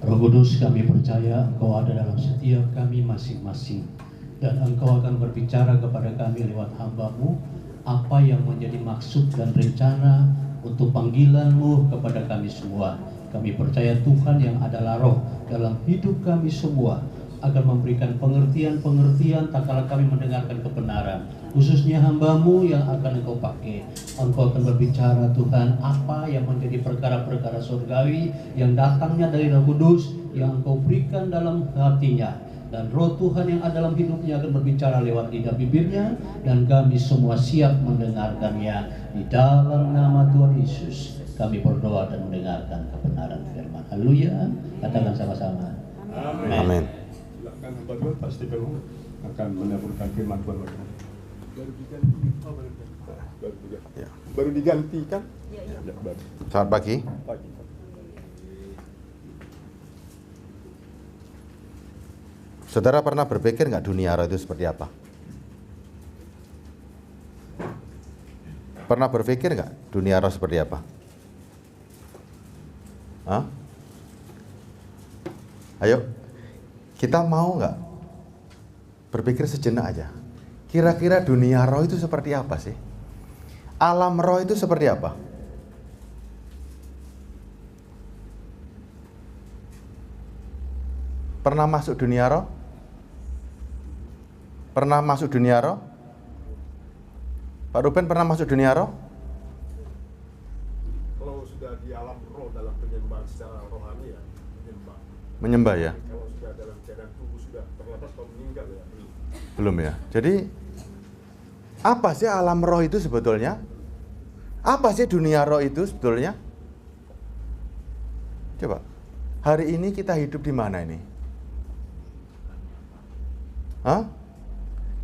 Roh Kudus, kami percaya Engkau ada dalam setiap kami masing-masing, dan Engkau akan berbicara kepada kami lewat hamba-Mu apa yang menjadi maksud dan rencana untuk panggilan-Mu kepada kami semua. Kami percaya Tuhan yang adalah Roh dalam hidup kami semua akan memberikan pengertian-pengertian tak kala kami mendengarkan kebenaran, khususnya hamba-Mu yang akan Engkau pakai. Engkau akan berbicara Tuhan apa yang menjadi perkara-perkara surgawi yang datangnya dari Roh Kudus yang Engkau berikan dalam hatinya, dan Roh Tuhan yang ada dalam hidupnya akan berbicara lewat lidah bibirnya, dan kami semua siap mendengarkannya. Di dalam nama Tuhan Yesus kami berdoa dan mendengarkan kebenaran firman. Haleluya. Katakan sama-sama. Amin. Amin. Silakan hamba Tuhan, pasti kamu akan menyambutkan firman Tuhan. Baru diganti. Ya. Baru digantikan? Ya. Ya, baru. Selamat pagi. Pagi. Saudara pernah berpikir nggak dunia roh itu seperti apa? Pernah berpikir nggak dunia roh seperti apa? Hah? Ayo, kita mau nggak berpikir sejenak aja? Kira-kira dunia roh itu seperti apa sih? Alam roh itu seperti apa? Pernah masuk dunia roh? Pernah masuk dunia roh? Pak Ruben pernah masuk dunia roh? Kalau sudah di alam roh dalam penyembahan secara rohani ya, menyembah. Menyembah ya? Kalau sudah dalam keadaan tubuh sudah terlepas atau meninggal ya, Belum ya? Jadi apa sih alam roh itu sebetulnya? Apa sih dunia roh itu sebetulnya? Coba, hari ini kita hidup di mana ini? Hah?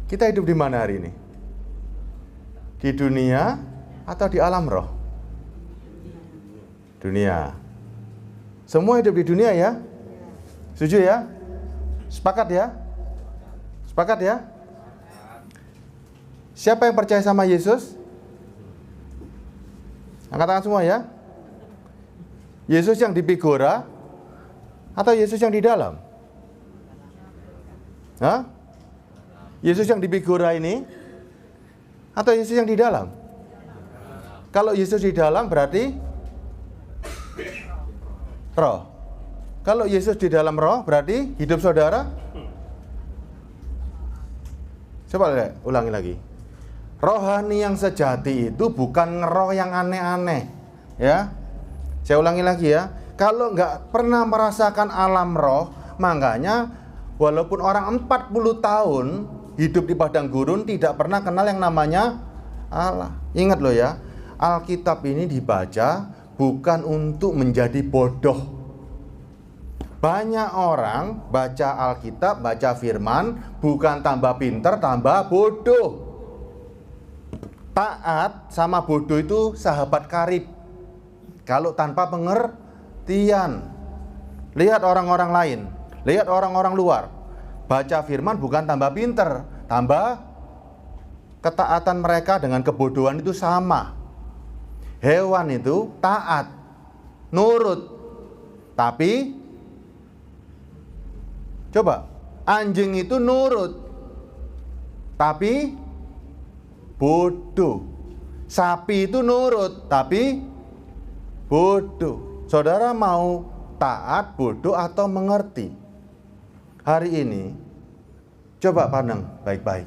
Kita hidup di mana hari ini? Di dunia atau di alam roh? Dunia. Semua hidup di dunia ya? Setuju ya? Sepakat ya? Sepakat ya? Siapa yang percaya sama Yesus? Angkat tangan semua ya. Yesus yang di Figura atau Yesus yang di dalam? Hah? Yesus yang di Figura ini atau Yesus yang di dalam? Kalau Yesus di dalam berarti roh. Kalau Yesus di dalam roh berarti hidup saudara. Coba lihat, ulangi lagi. Rohani yang sejati itu bukan roh yang aneh-aneh, ya. Saya ulangi lagi ya. Kalau nggak pernah merasakan alam roh, makanya walaupun orang 40 tahun hidup di padang gurun tidak pernah kenal yang namanya Allah. Ingat loh ya, Alkitab ini dibaca bukan untuk menjadi bodoh. Banyak orang baca Alkitab, baca firman, bukan tambah pinter, tambah bodoh. Taat sama bodoh itu sahabat karib. Kalau tanpa pengertian. Lihat orang-orang lain, lihat orang-orang luar. Baca firman bukan tambah pinter, tambah ketaatan mereka dengan kebodohan itu sama. Hewan itu taat, nurut. Tapi coba, anjing itu nurut, tapi bodoh. Sapi itu nurut, tapi bodoh. Saudara mau taat, bodoh, atau mengerti? Hari ini, coba pandang baik-baik.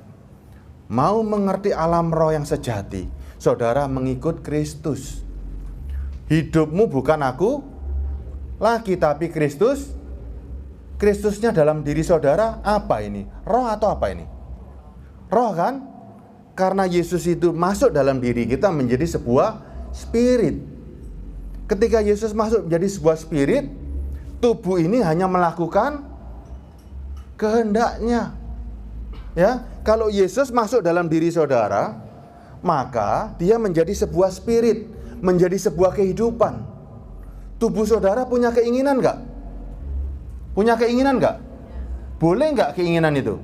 Mau mengerti alam roh yang sejati, saudara mengikut Kristus. Hidupmu bukan aku lagi, tapi Kristus. Kristusnya dalam diri saudara apa ini? Roh atau apa ini? Roh kan? Karena Yesus itu masuk dalam diri kita menjadi sebuah spirit. Ketika Yesus masuk menjadi sebuah spirit, tubuh ini hanya melakukan kehendaknya. Ya, kalau Yesus masuk dalam diri saudara, maka dia menjadi sebuah spirit, menjadi sebuah kehidupan. Tubuh saudara punya keinginan enggak? Punya keinginan enggak? Boleh enggak keinginan itu?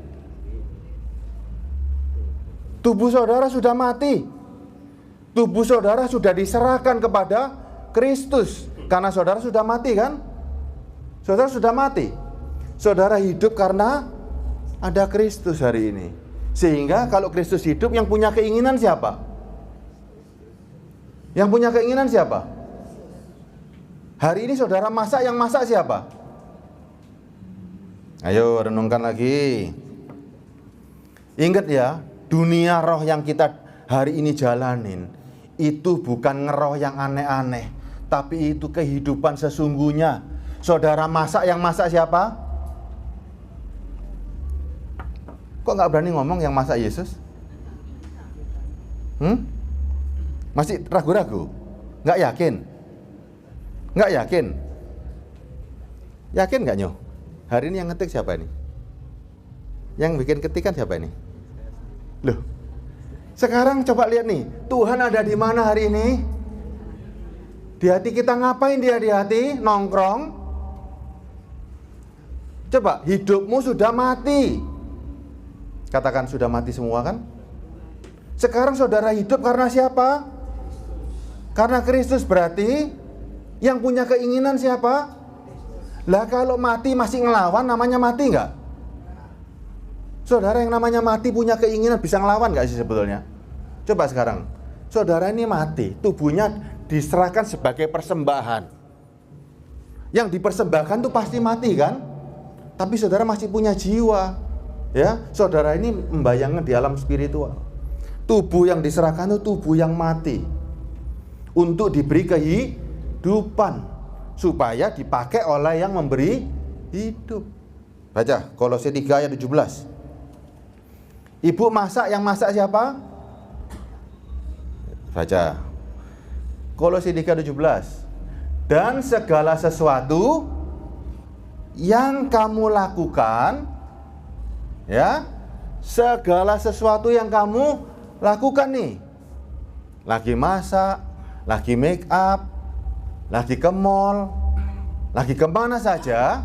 Tubuh saudara sudah mati. Tubuh saudara sudah diserahkan kepada Kristus. Karena saudara sudah mati kan? Saudara sudah mati. Saudara hidup karena ada Kristus hari ini. Sehingga kalau Kristus hidup, yang punya keinginan siapa? Yang punya keinginan siapa? Hari ini saudara masak, yang masak siapa? Ayo renungkan lagi. Ingat ya, dunia roh yang kita hari ini jalanin itu bukan ngeroh yang aneh-aneh, tapi itu kehidupan sesungguhnya. Saudara masak, yang masak siapa? Kok nggak berani ngomong yang masak Yesus? Masih ragu-ragu? Nggak yakin? Nggak yakin? Yakin nggak Nyoh? Hari ini yang ngetik siapa ini? Yang bikin ketikan siapa ini? Loh, sekarang coba lihat nih, Tuhan ada di mana hari ini? Di hati kita ngapain dia di hati? Nongkrong? Coba, hidupmu sudah mati. Katakan sudah mati semua kan? Sekarang saudara hidup karena siapa? Karena Kristus. Berarti yang punya keinginan siapa? Lah kalau mati masih ngelawan, namanya mati nggak? Saudara yang namanya mati punya keinginan, bisa ngelawan nggak sih sebetulnya? Coba sekarang, saudara ini mati, tubuhnya diserahkan sebagai persembahan. Yang dipersembahkan tuh pasti mati kan? Tapi saudara masih punya jiwa. Ya, saudara ini membayangkan di alam spiritual. Tubuh yang diserahkan itu tubuh yang mati untuk diberi kehidupan, supaya dipakai oleh yang memberi hidup. Baca Kolose 3 ayat 17. Ibu masak, yang masak siapa? Baca Kolose 3:17. Dan segala sesuatu yang kamu lakukan, ya, segala sesuatu yang kamu lakukan nih, lagi masak, lagi make up, lagi ke mall, lagi kemana saja,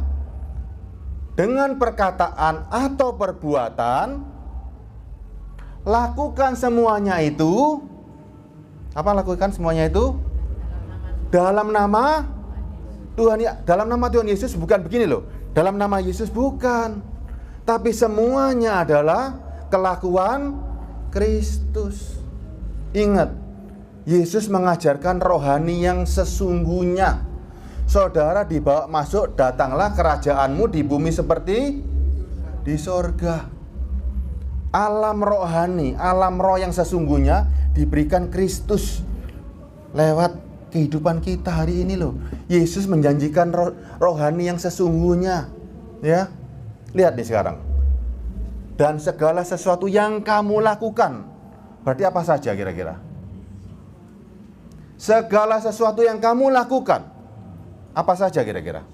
dengan perkataan atau perbuatan, lakukan semuanya itu. Apa lakukan semuanya itu? Dalam nama Tuhan, dalam nama Tuhan Yesus. Bukan begini loh, dalam nama Yesus bukan, tapi semuanya adalah kelakuan Kristus. Ingat, Yesus mengajarkan rohani yang sesungguhnya. Saudara dibawa masuk, datanglah kerajaanmu di bumi seperti di sorga. Alam rohani, alam roh yang sesungguhnya diberikan Kristus lewat kehidupan kita hari ini loh. Yesus menjanjikan rohani yang sesungguhnya. Ya, lihat nih sekarang. Dan segala sesuatu yang kamu lakukan, berarti apa saja kira-kira? Segala sesuatu yang kamu lakukan, apa saja kira-kira?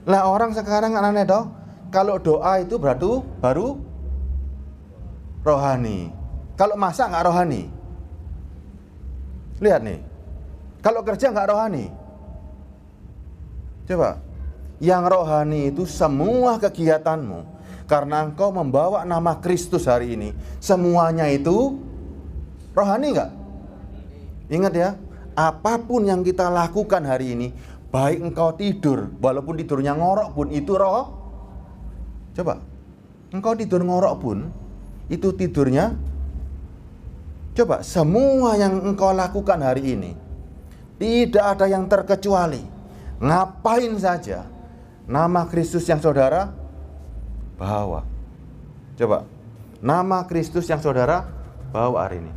Lah orang sekarang aneh dong, kalau doa itu berarti baru rohani. Kalau masak nggak rohani. Lihat nih, kalau kerja nggak rohani. Coba, yang rohani itu semua kegiatanmu, karena engkau membawa nama Kristus hari ini, semuanya itu rohani nggak? Ingat ya, apapun yang kita lakukan hari ini, baik engkau tidur, walaupun tidurnya ngorok pun itu roh. Coba, engkau tidur ngorok pun itu tidurnya. Coba, semua yang engkau lakukan hari ini, tidak ada yang terkecuali. Ngapain saja, nama Kristus yang saudara bawa. Coba, nama Kristus yang saudara bawa hari ini.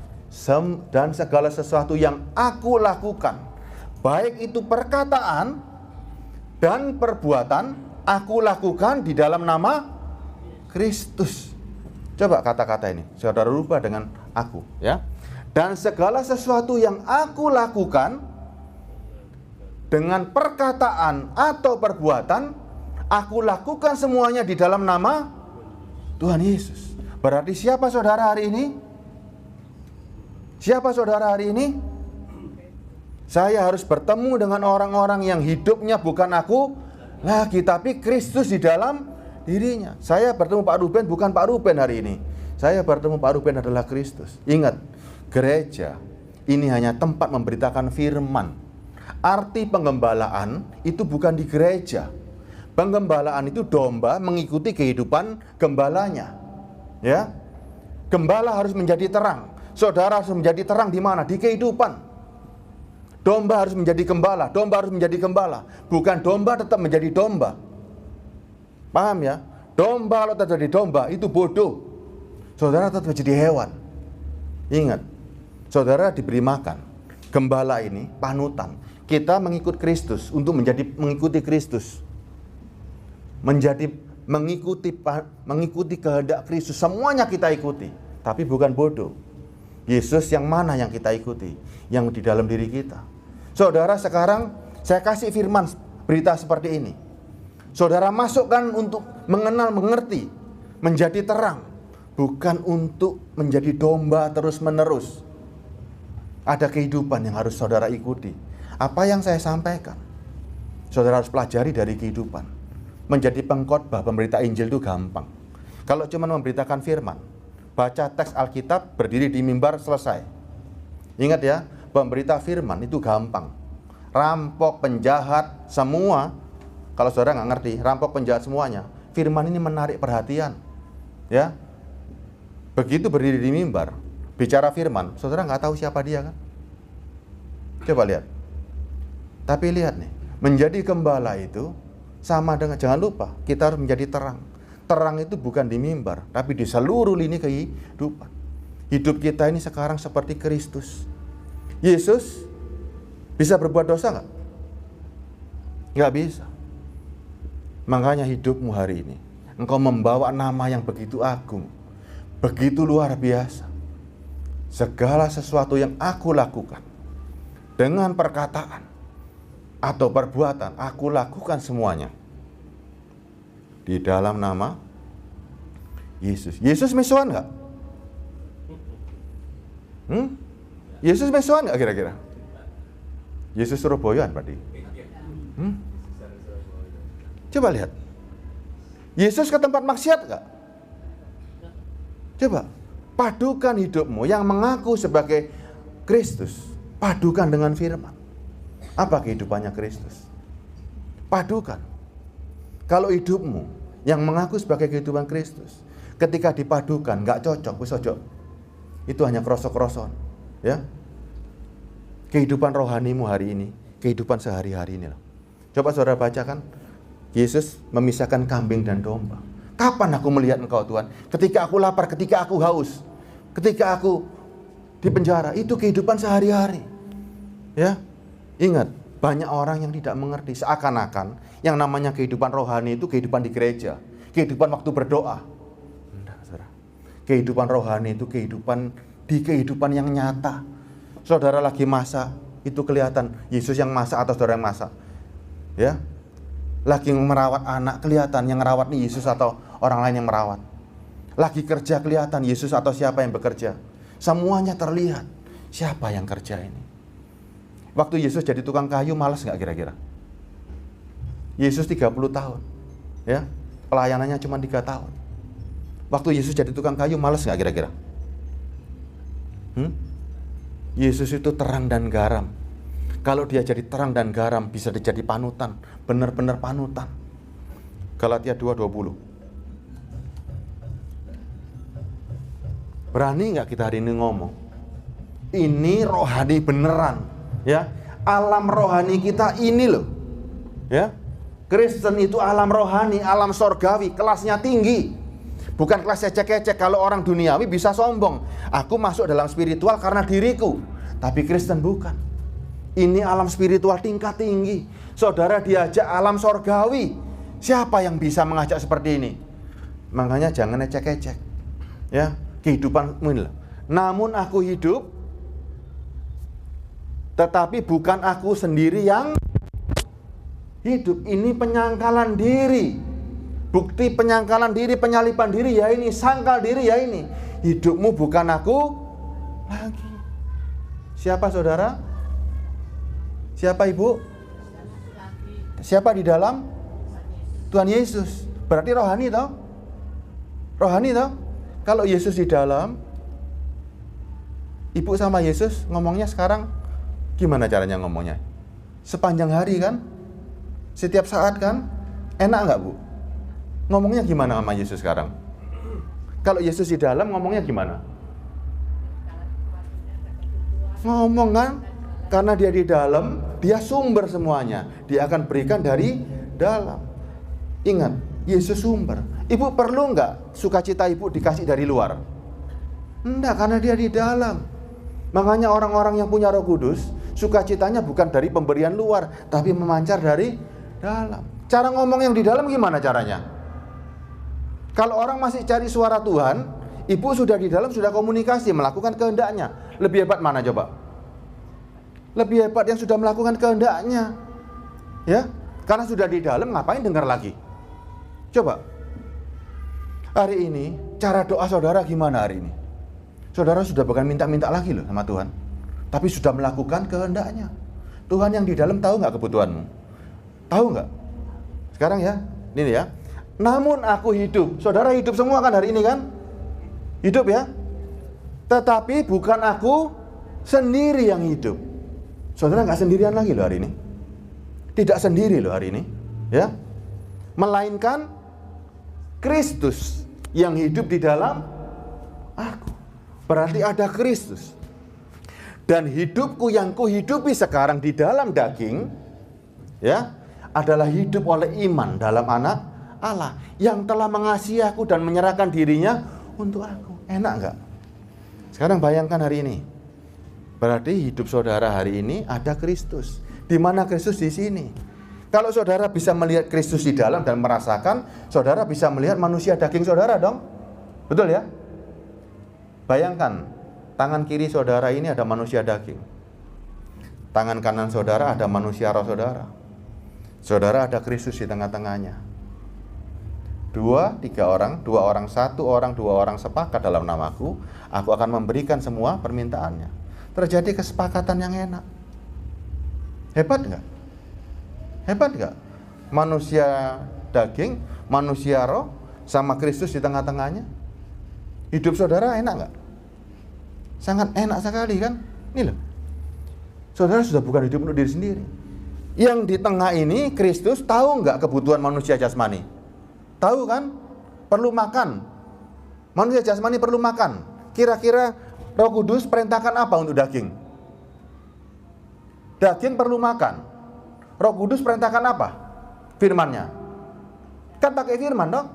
Dan segala sesuatu yang aku lakukan, baik itu perkataan dan perbuatan, aku lakukan di dalam nama Kristus. Coba kata-kata ini saudara rubah dengan aku, ya. Dan segala sesuatu yang aku lakukan dengan perkataan atau perbuatan, aku lakukan semuanya di dalam nama Tuhan Yesus. Berarti siapa saudara hari ini? Siapa saudara hari ini? Saya harus bertemu dengan orang-orang yang hidupnya bukan aku lagi, tapi Kristus di dalam dirinya. Saya bertemu Pak Ruben bukan Pak Ruben hari ini. Saya bertemu Pak Ruben adalah Kristus. Ingat, gereja ini hanya tempat memberitakan firman. Arti penggembalaan itu bukan di gereja. Penggembalaan itu domba mengikuti kehidupan gembalanya. Ya. Gembala harus menjadi terang. Saudara harus menjadi terang di mana? Di kehidupan. Domba harus menjadi gembala, domba harus menjadi gembala. Bukan domba tetap menjadi domba. Paham ya? Domba kalau tetap jadi domba itu bodoh. Saudara tetap jadi hewan. Ingat, saudara diberi makan. Gembala ini panutan. Kita mengikut Kristus untuk mengikuti Kristus. Mengikuti kehendak Kristus. Semuanya kita ikuti, tapi bukan bodoh. Yesus yang mana yang kita ikuti? Yang di dalam diri kita. Saudara, sekarang saya kasih firman berita seperti ini. Saudara masukkan untuk mengenal, mengerti, menjadi terang, bukan untuk menjadi domba terus-menerus. Ada kehidupan yang harus saudara ikuti. Apa yang saya sampaikan, saudara harus pelajari dari kehidupan. Menjadi pengkhotbah, pemberita Injil itu gampang. Kalau cuma memberitakan firman, baca teks Alkitab, berdiri di mimbar, selesai. Ingat ya, pemberita firman itu gampang. Rampok, penjahat, semua. Kalau saudara nggak ngerti, rampok, penjahat, semuanya. Firman ini menarik perhatian. Ya, begitu berdiri di mimbar, bicara firman, saudara nggak tahu siapa dia kan? Coba lihat. Tapi lihat nih, menjadi gembala itu sama dengan, jangan lupa, kita harus menjadi terang. Terang itu bukan di mimbar, tapi di seluruh lini kehidupan. Hidup kita ini sekarang seperti Kristus. Yesus bisa berbuat dosa nggak? Nggak bisa. Makanya hidupmu hari ini, engkau membawa nama yang begitu agung, begitu luar biasa. Segala sesuatu yang aku lakukan, dengan perkataan atau perbuatan, aku lakukan semuanya di dalam nama Yesus. Yesus mesoan nggak? Yesus mesoan nggak kira-kira? Yesus Surabayaan berarti. Coba lihat. Yesus ke tempat maksiat nggak? Coba padukan hidupmu yang mengaku sebagai Kristus, padukan dengan firman. Apa kehidupannya Kristus? Padukan. Kalau hidupmu yang mengaku sebagai kehidupan Kristus, ketika dipadukan nggak cocok, wis ojo. Itu hanya krosok-kroson, ya. Kehidupan rohanimu hari ini, kehidupan sehari-hari ini loh. Coba saudara bacakan, Yesus memisahkan kambing dan domba. Kapan aku melihat engkau Tuhan? Ketika aku lapar, ketika aku haus, ketika aku di penjara, itu kehidupan sehari-hari. Ya, ingat, banyak orang yang tidak mengerti, seakan-akan yang namanya kehidupan rohani itu kehidupan di gereja, kehidupan waktu berdoa. Enggak, saudara. Kehidupan rohani itu kehidupan di kehidupan yang nyata. Saudara lagi masak, itu kelihatan Yesus yang masak atau saudara yang masak. Ya. Lagi merawat anak, kelihatan yang merawat nih Yesus atau orang lain yang merawat. Lagi kerja, kelihatan Yesus atau siapa yang bekerja. Semuanya terlihat. Siapa yang kerja ini? Waktu Yesus jadi tukang kayu, malas nggak kira-kira? Yesus 30 tahun. Ya, pelayanannya cuma 3 tahun. Waktu Yesus jadi tukang kayu, malas nggak kira-kira? Yesus itu terang dan garam. Kalau dia jadi terang dan garam, bisa jadi panutan, benar-benar panutan. Galatia 2:20. Berani nggak kita hari ini ngomong? Ini rohani beneran, ya. Alam rohani kita ini loh, ya. Kristen itu alam rohani, alam sorgawi, kelasnya tinggi. Bukan kelas ecek-ecek. Kalau orang duniawi bisa sombong, aku masuk dalam spiritual karena diriku. Tapi Kristen bukan. Ini alam spiritual tingkat tinggi. Saudara diajak alam sorgawi. Siapa yang bisa mengajak seperti ini? Makanya jangan ecek-ecek. Ya, kehidupanmu ini. Namun aku hidup, tetapi bukan aku sendiri yang hidup. Ini penyangkalan diri. Bukti penyangkalan diri, penyaliban diri ya ini, sangkal diri ya ini. Hidupmu bukan aku lagi. Siapa saudara? Siapa ibu? Siapa di dalam? Tuhan Yesus. Berarti rohani toh? Rohani toh? Kalau Yesus di dalam, ibu sama Yesus ngomongnya sekarang gimana caranya ngomongnya? sepanjang hari kan? Setiap saat kan? Enak nggak, Bu? Ngomongnya gimana sama Yesus sekarang? Kalau Yesus di dalam ngomongnya gimana? Ngomong kan? Karena dia di dalam, dia sumber semuanya. Dia akan berikan dari dalam. Ingat, Yesus sumber. Ibu perlu nggak sukacita ibu dikasih dari luar? Enggak, karena dia di dalam. Makanya orang-orang yang punya Roh Kudus, sukacitanya bukan dari pemberian luar, tapi memancar dari dalam. Cara ngomong yang di dalam gimana caranya? Kalau orang masih cari suara Tuhan, ibu sudah di dalam, sudah komunikasi, melakukan kehendaknya. Lebih hebat mana coba? Lebih hebat yang sudah melakukan kehendaknya. Ya, karena sudah di dalam, ngapain dengar lagi? Coba. Hari ini, cara doa saudara gimana hari ini? Saudara sudah bukan minta-minta lagi loh sama Tuhan, tapi sudah melakukan kehendaknya. Tuhan yang di dalam tahu nggak kebutuhanmu? Tahu nggak? Sekarang ya, ini ya. Namun aku hidup. Saudara hidup semua kan hari ini kan? Hidup ya. Tetapi bukan aku sendiri yang hidup. Saudara nggak sendirian lagi loh hari ini. Tidak sendiri loh hari ini, ya. Melainkan Kristus yang hidup di dalam aku. Berarti ada Kristus. Dan hidupku yang kuhidupi sekarang di dalam daging, ya, adalah hidup oleh iman dalam Anak Allah yang telah mengasihi aku dan menyerahkan dirinya untuk aku. Enak nggak? Sekarang bayangkan hari ini. Berarti hidup saudara hari ini ada Kristus. Di mana Kristus? Di sini. Kalau saudara bisa melihat Kristus di dalam dan merasakan, saudara bisa melihat manusia daging saudara dong. Betul ya? Bayangkan, tangan kiri saudara ini ada manusia daging. Tangan kanan saudara ada manusia roh saudara. Saudara ada Kristus di tengah-tengahnya. 2, 3 orang, 2 orang, 1 orang, 2 orang sepakat dalam namaku, aku akan memberikan semua permintaannya. Terjadi kesepakatan yang enak. Hebat nggak? Hebat nggak? Manusia daging, manusia roh, sama Kristus di tengah-tengahnya. Hidup saudara enak nggak? Sangat enak sekali kan? Ini loh. Saudara sudah bukan hidup untuk diri sendiri. Yang di tengah ini Kristus tahu nggak kebutuhan manusia jasmani? Tahu kan? Perlu makan. Manusia jasmani perlu makan. Kira-kira Roh Kudus perintahkan apa untuk daging? Daging perlu makan. Roh Kudus perintahkan apa? Firman-Nya. Kan pakai firman dong.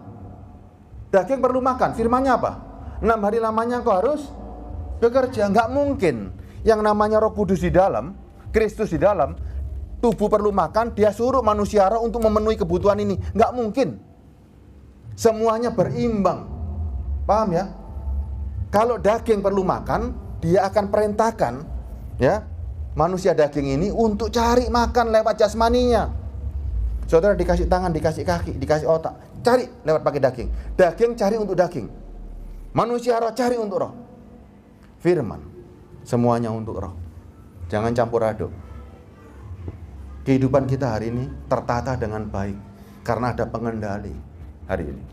Daging perlu makan. Firman-Nya apa? 6 hari lamanya engkau harus bekerja. Nggak mungkin yang namanya Roh Kudus di dalam, Kristus di dalam, tubuh perlu makan, dia suruh manusia roh untuk memenuhi kebutuhan ini. Nggak mungkin. Semuanya berimbang. Paham ya? Kalau daging perlu makan, dia akan perintahkan ya manusia daging ini untuk cari makan lewat jasmaninya. Saudara dikasih tangan, dikasih kaki, dikasih otak, cari lewat pakai daging. Daging cari untuk daging. Manusia roh cari untuk roh. Firman, semuanya untuk roh. Jangan campur aduk. Kehidupan kita hari ini tertata dengan baik karena ada pengendali hari ini.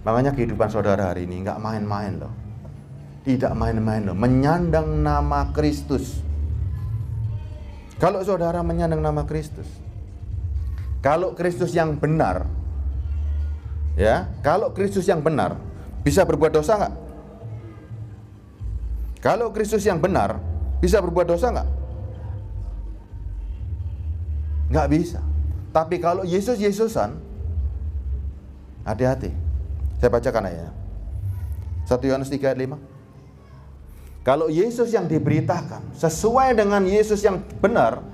Makanya kehidupan saudara hari ini nggak main-main loh. Tidak main-main loh. Menyandang nama Kristus. Kalau saudara menyandang nama Kristus, kalau Kristus yang benar, ya, kalau Kristus yang benar, bisa berbuat dosa nggak? Kalau Kristus yang benar, bisa berbuat dosa nggak? Nggak bisa. Tapi kalau Yesus-Yesusan, hati-hati. Saya bacakan ayatnya. 1 Yohanes 3 ayat 5. Kalau Yesus yang diberitakan sesuai dengan Yesus yang benar,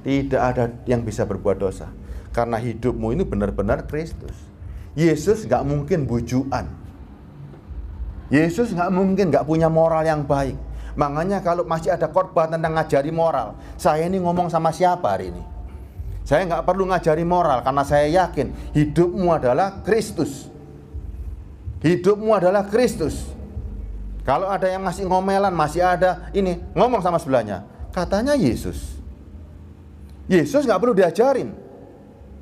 tidak ada yang bisa berbuat dosa. Karena hidupmu ini benar-benar Kristus. Yesus nggak mungkin bujukan. Yesus nggak mungkin nggak punya moral yang baik. Makanya kalau masih ada khotbah tentang ngajari moral, saya ini ngomong sama siapa hari ini? Saya nggak perlu ngajari moral karena saya yakin hidupmu adalah Kristus. Hidupmu adalah Kristus. Kalau ada yang masih ngomelan, masih ada ini, ngomong sama sebelahnya. Katanya Yesus. Yesus nggak perlu diajarin.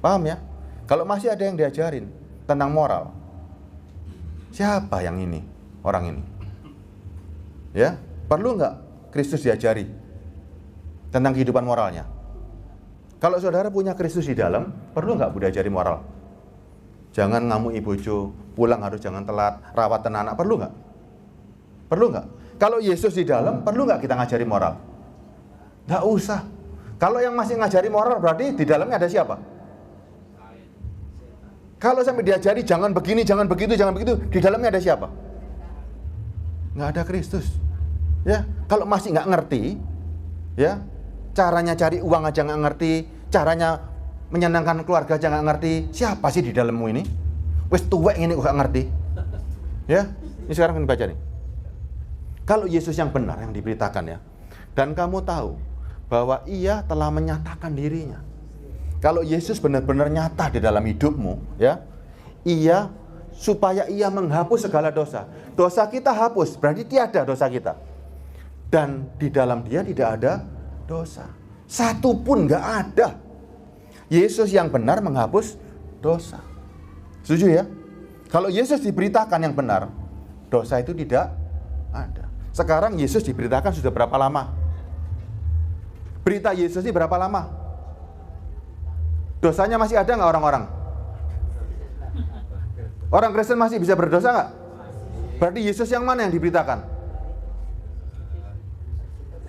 Paham ya? Kalau masih ada yang diajarin tentang moral, siapa yang ini? Orang ini. Ya, perlu nggak Kristus diajari tentang kehidupan moralnya? Kalau saudara punya Kristus di dalam, perlu nggak Budi ajari moral? Jangan ngamuk bojo, pulang harus jangan telat, rawat anak, perlu nggak? Perlu nggak? Kalau Yesus di dalam, perlu nggak kita ngajari moral? Nggak usah. Kalau yang masih ngajari moral, berarti di dalamnya ada siapa? Kalau sampai diajari jangan begini, jangan begitu, jangan begitu, di dalamnya ada siapa? Nggak ada Kristus. Ya, kalau masih nggak ngerti, ya, caranya cari uang aja nggak ngerti, caranya menyenangkan keluarga aja nggak ngerti, siapa sih di dalammu ini? Wes tuwek ini kok nggak ngerti. Ya, ini sekarang kita baca nih. Kalau Yesus yang benar yang diberitakan ya, dan kamu tahu bahwa Ia telah menyatakan dirinya. Kalau Yesus benar-benar nyata di dalam hidupmu, ya, supaya Ia menghapus segala dosa. Dosa kita hapus, berarti tiada dosa kita. Dan di dalam Dia tidak ada dosa. Satu pun nggak ada. Yesus yang benar menghapus dosa. Setuju ya? Kalau Yesus diberitakan yang benar, dosa itu tidak ada. Sekarang Yesus diberitakan sudah berapa lama? Berita Yesus ini berapa lama? Dosanya masih ada nggak orang-orang? Orang Kristen masih bisa berdosa nggak? Berarti Yesus yang mana yang diberitakan?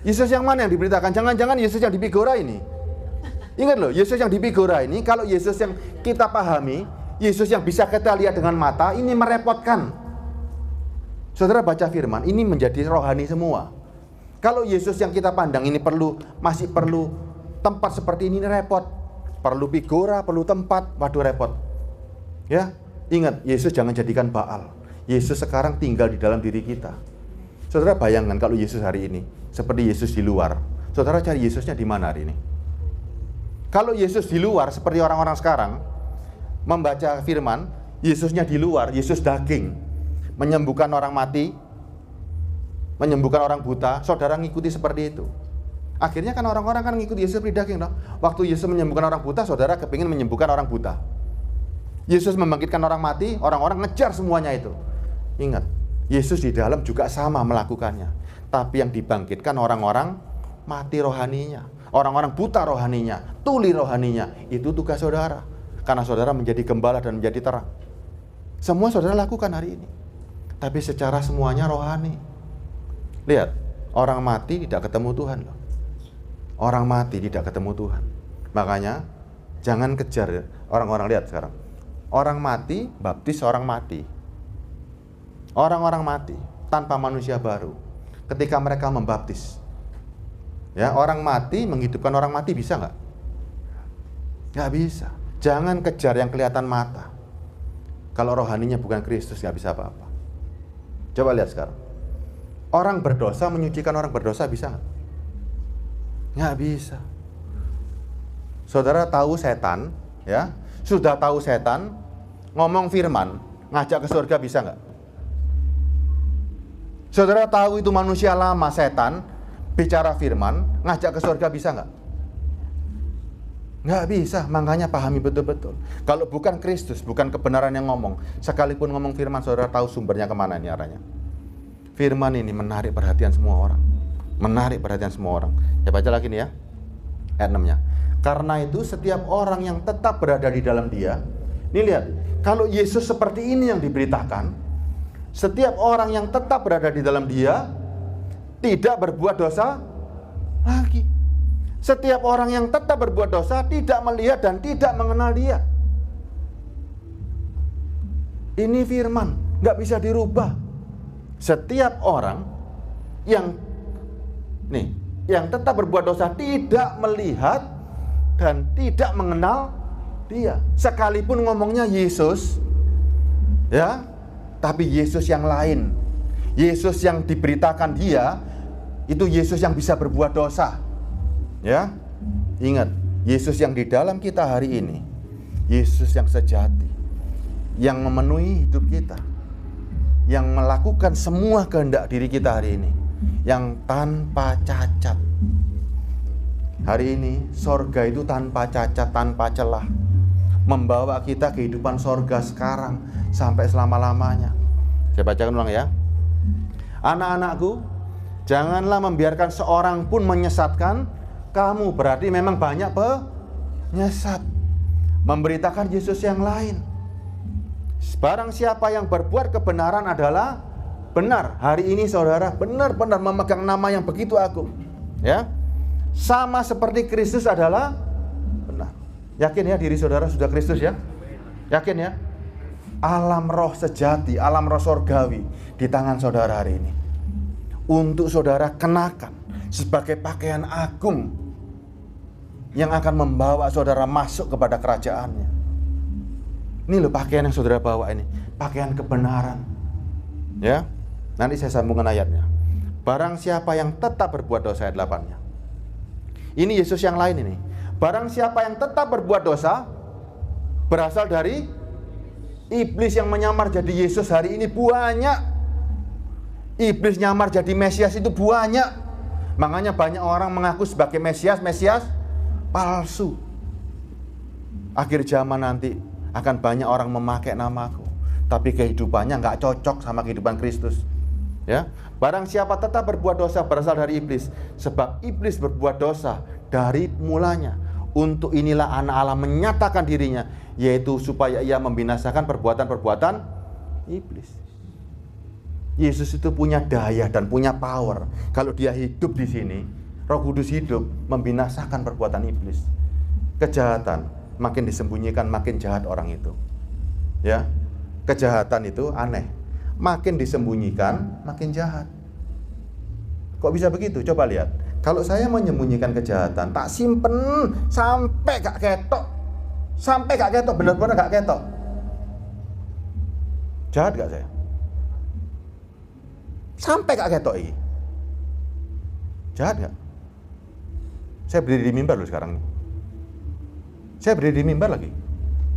Yesus yang mana yang diberitakan? Jangan-jangan Yesus yang dipigora ini. Ingat loh, Yesus yang dipigora ini, kalau Yesus yang kita pahami, Yesus yang bisa kita lihat dengan mata, ini merepotkan. Saudara baca firman, ini menjadi rohani semua. Kalau Yesus yang kita pandang ini masih perlu tempat seperti ini repot. Perlu figura, perlu tempat, waduh repot. Ya, ingat, Yesus jangan jadikan Baal. Yesus sekarang tinggal di dalam diri kita. Saudara bayangkan kalau Yesus hari ini seperti Yesus di luar. Saudara cari Yesusnya di mana hari ini? Kalau Yesus di luar seperti orang-orang sekarang membaca firman, Yesusnya di luar, Yesus daging, menyembuhkan orang mati, menyembuhkan orang buta, saudara ngikuti seperti itu. Akhirnya kan orang-orang kan ngikuti Yesus seperti daging, dong. Waktu Yesus menyembuhkan orang buta, saudara kepingin menyembuhkan orang buta. Yesus membangkitkan orang mati, orang-orang ngejar semuanya itu. Ingat, Yesus di dalam juga sama melakukannya. Tapi yang dibangkitkan orang-orang mati rohaninya, orang-orang buta rohaninya, tuli rohaninya. Itu tugas saudara. Karena saudara menjadi gembala dan menjadi terang. Semua saudara lakukan hari ini. Tapi secara semuanya rohani. Lihat, orang mati tidak ketemu Tuhan loh. Orang mati tidak ketemu Tuhan. Makanya jangan kejar orang-orang. Lihat sekarang. Orang mati, baptis orang mati. Orang-orang mati tanpa manusia baru. Ketika mereka membaptis. Ya, orang mati menghidupkan orang mati bisa nggak? Nggak bisa. Jangan kejar yang kelihatan mata. Kalau rohaninya bukan Kristus nggak bisa apa-apa. Coba lihat sekarang. Orang berdosa menyucikan orang berdosa bisa nggak? Nggak bisa. Saudara tahu setan, ya, sudah tahu setan, ngomong firman, ngajak ke surga bisa nggak? Saudara tahu itu manusia lama setan, bicara firman, ngajak ke surga bisa nggak? Nggak bisa, makanya pahami betul-betul. Kalau bukan Kristus, bukan kebenaran yang ngomong, sekalipun ngomong firman, saudara tahu sumbernya kemana ini arahnya. Firman ini menarik perhatian semua orang. Menarik perhatian semua orang. Ya baca lagi nih ya, ayat 6-nya. Karena itu setiap orang yang tetap berada di dalam Dia. Ini lihat, kalau Yesus seperti ini yang diberitakan, setiap orang yang tetap berada di dalam Dia tidak berbuat dosa lagi. Setiap orang yang tetap berbuat dosa tidak melihat dan tidak mengenal Dia. Ini firman, nggak bisa dirubah. Setiap orang yang tetap berbuat dosa tidak melihat dan tidak mengenal Dia. Sekalipun ngomongnya Yesus, ya, tapi Yesus yang lain. Yesus yang diberitakan Dia itu Yesus yang bisa berbuat dosa. Ya, ingat, Yesus yang di dalam kita hari ini, Yesus yang sejati, yang memenuhi hidup kita, yang melakukan semua kehendak diri kita hari ini, yang tanpa cacat. Hari ini sorga itu tanpa cacat, tanpa celah, membawa kita kehidupan sorga sekarang sampai selama-lamanya. Saya bacakan ulang ya. Anak-anakku, janganlah membiarkan seorang pun menyesatkan kamu. Berarti memang banyak Nyesat. Memberitakan Yesus yang lain. Barang siapa yang berbuat kebenaran adalah benar. Hari ini saudara benar-benar memegang nama yang begitu agung. Ya. Sama seperti Kristus adalah benar. Yakin ya diri saudara sudah Kristus ya? Yakin ya? Alam roh sejati, alam roh sorgawi di tangan saudara hari ini. Untuk saudara kenakan sebagai pakaian agung yang akan membawa saudara masuk kepada kerajaannya. Ini loh pakaian yang saudara bawa ini, pakaian kebenaran. Ya, nanti saya sambungkan ayatnya. Barang siapa yang tetap berbuat dosa, ayat 8-nya. Ini Yesus yang lain ini. Barang siapa yang tetap berbuat dosa, berasal dari iblis yang menyamar jadi Yesus hari ini banyak. Iblis nyamar jadi Mesias itu banyak. Makanya banyak orang mengaku sebagai Mesias palsu. Akhir zaman nanti akan banyak orang memakai namaku, tapi kehidupannya nggak cocok sama kehidupan Kristus. Ya, barang siapa tetap berbuat dosa berasal dari iblis, sebab iblis berbuat dosa dari mulanya. Untuk inilah anak Allah menyatakan dirinya, yaitu supaya ia membinasakan perbuatan-perbuatan iblis. Yesus itu punya daya dan punya power. Kalau dia hidup di sini, Roh Kudus hidup membinasakan perbuatan iblis. Kejahatan makin disembunyikan, makin jahat orang itu. Ya, kejahatan itu aneh. Makin disembunyikan, makin jahat. Kok bisa begitu? Coba lihat. Kalau saya menyembunyikan kejahatan, tak simpen sampai gak ketok. Sampai gak ketok, benar-benar gak ketok. Jahat gak saya? Sampai gak ketok ini. Jahat gak? Saya berdiri di mimbar loh sekarang nih. Saya berdiri di mimbar lagi.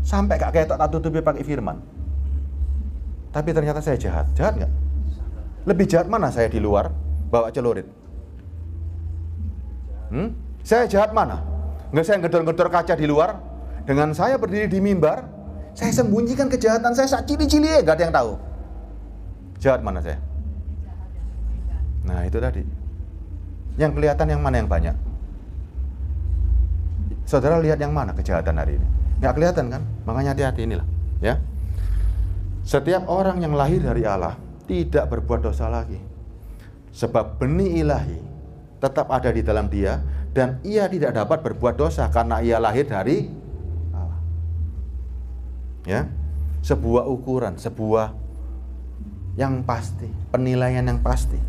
Sampai gak ketok tak tutupi pakai firman. Tapi ternyata saya jahat. Jahat gak? Lebih jahat mana saya di luar bawa celurit? Saya jahat mana? Nggak, saya ngedor-ngedor kaca di luar. Dengan saya berdiri di mimbar, saya sembunyikan kejahatan saya sak cili-cili, gak ada yang tahu. Jahat mana saya? Nah itu tadi. Yang kelihatan yang mana yang banyak? Saudara lihat yang mana kejahatan hari ini? Nggak kelihatan kan? Makanya hati-hati inilah. Ya. Setiap orang yang lahir dari Allah tidak berbuat dosa lagi. Sebab benih ilahi tetap ada di dalam dia, dan ia tidak dapat berbuat dosa karena ia lahir dari Allah. Ya. Sebuah ukuran, sebuah yang pasti, penilaian yang pasti.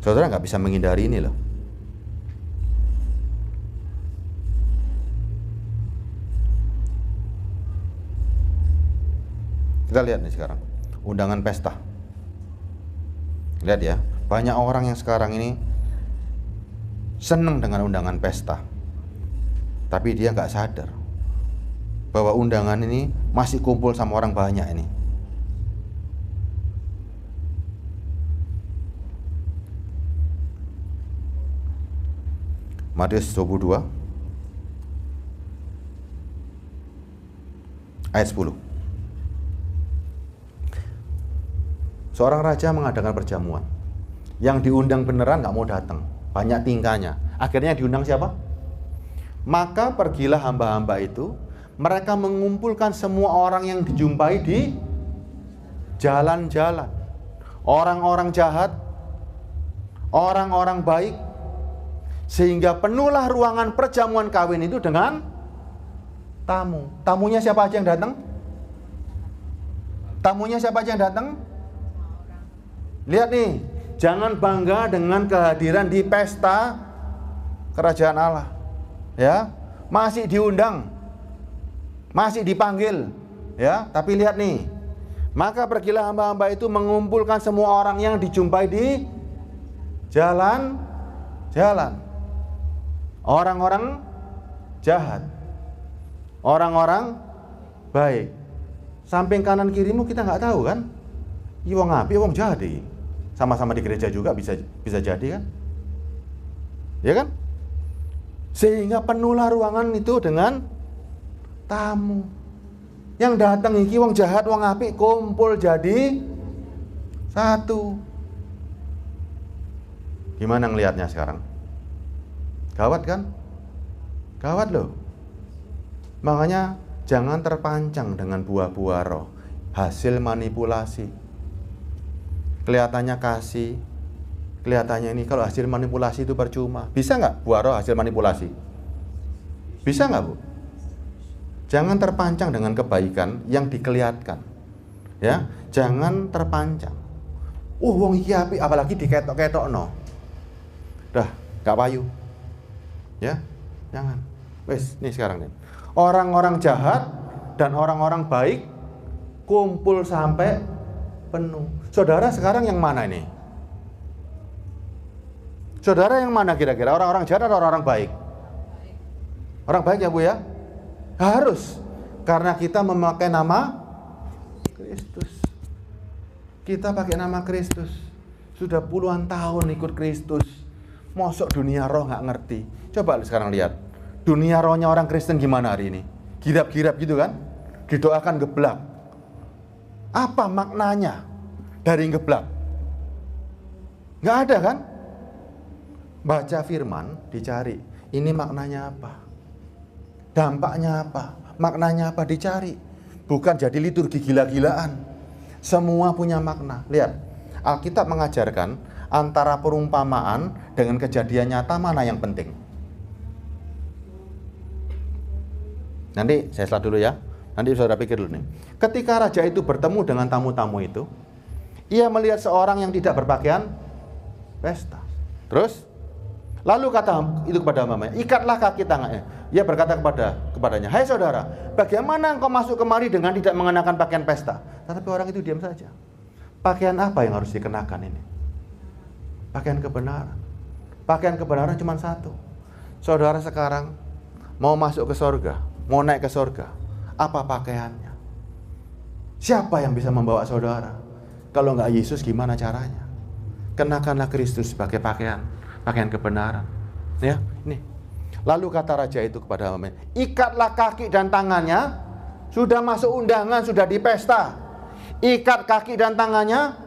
Saudara nggak bisa menghindari ini loh. Kita lihat nih sekarang, undangan pesta. Lihat ya, banyak orang yang sekarang ini senang dengan undangan pesta, tapi dia nggak sadar bahwa undangan ini masih kumpul sama orang banyak ini. Matius 22 ayat 10. Seorang raja mengadakan perjamuan. Yang diundang beneran nggak mau datang, banyak tingkahnya. Akhirnya diundang siapa? Maka pergilah hamba-hamba itu, mereka mengumpulkan semua orang yang dijumpai di jalan-jalan. Orang-orang jahat, orang-orang baik, sehingga penuhlah ruangan perjamuan kawin itu dengan tamu. Tamunya siapa aja yang datang? Tamunya siapa aja yang datang? Lihat nih, jangan bangga dengan kehadiran di pesta kerajaan Allah. Ya, masih diundang, masih dipanggil, ya. Tapi lihat nih, maka pergilah hamba-hamba itu mengumpulkan semua orang yang dijumpai di jalan-jalan. Orang-orang jahat, orang-orang baik. Samping kanan kirimu kita nggak tahu kan? Wong api, wong jahat deh. Sama-sama di gereja juga bisa jadi kan? Ya kan? Sehingga penuhlah ruangan itu dengan tamu. Yang datang iki wong jahat, wong apik kumpul jadi satu. Gimana ngelihatnya sekarang? Gawat kan? Gawat loh. Makanya jangan terpancang dengan buah-buah roh, hasil manipulasi. Kelihatannya kasih, kelihatannya ini, kalau hasil manipulasi itu percuma. Bisa nggak buah roh hasil manipulasi? Bisa nggak, Bu? Jangan terpancang dengan kebaikan yang dikelihatkan. Ya, jangan terpancang. Wong iki apik, apalagi diketok-ketokno. Dah, gak payu. Ya, jangan. Wes, nih sekarang nih. Orang-orang jahat dan orang-orang baik kumpul sampai penuh. Saudara sekarang yang mana ini? Saudara yang mana kira-kira? Orang-orang jahat atau orang-orang baik? Orang baik ya, Bu ya? Harus. Karena kita memakai nama Kristus. Kita pakai nama Kristus. Sudah puluhan tahun ikut Kristus. Mosok dunia roh nggak ngerti. Coba sekarang lihat. Dunia rohnya orang Kristen gimana hari ini? Girap-girap gitu kan? Didoakan geblak. Apa maknanya dari geblak? Nggak ada kan? Baca firman, dicari. Ini maknanya apa? Dampaknya apa? Maknanya apa? Dicari. Bukan jadi liturgi gila-gilaan. Semua punya makna. Lihat, Alkitab mengajarkan antara perumpamaan dengan kejadian nyata mana yang penting. Nanti saya slide dulu ya. Nanti saudara pikir dulu nih. Ketika raja itu bertemu dengan tamu-tamu itu, ia melihat seorang yang tidak berpakaian pesta. Terus, lalu kata itu kepada mamanya, ikatlah kaki tangannya. Ia berkata kepadanya, hai saudara, bagaimana engkau masuk kemari dengan tidak mengenakan pakaian pesta? Tetapi orang itu diam saja. Pakaian apa yang harus dikenakan ini? Pakaian kebenaran. Pakaian kebenaran cuma satu. Saudara sekarang mau masuk ke surga, mau naik ke surga, apa pakaiannya? Siapa yang bisa membawa saudara? Kalau nggak Yesus, gimana caranya? Kenakanlah Kristus sebagai pakaian kebenaran. Ya, ini. Lalu kata raja itu kepada mamanya, ikatlah kaki dan tangannya. Sudah masuk undangan, sudah di pesta. Ikat kaki dan tangannya.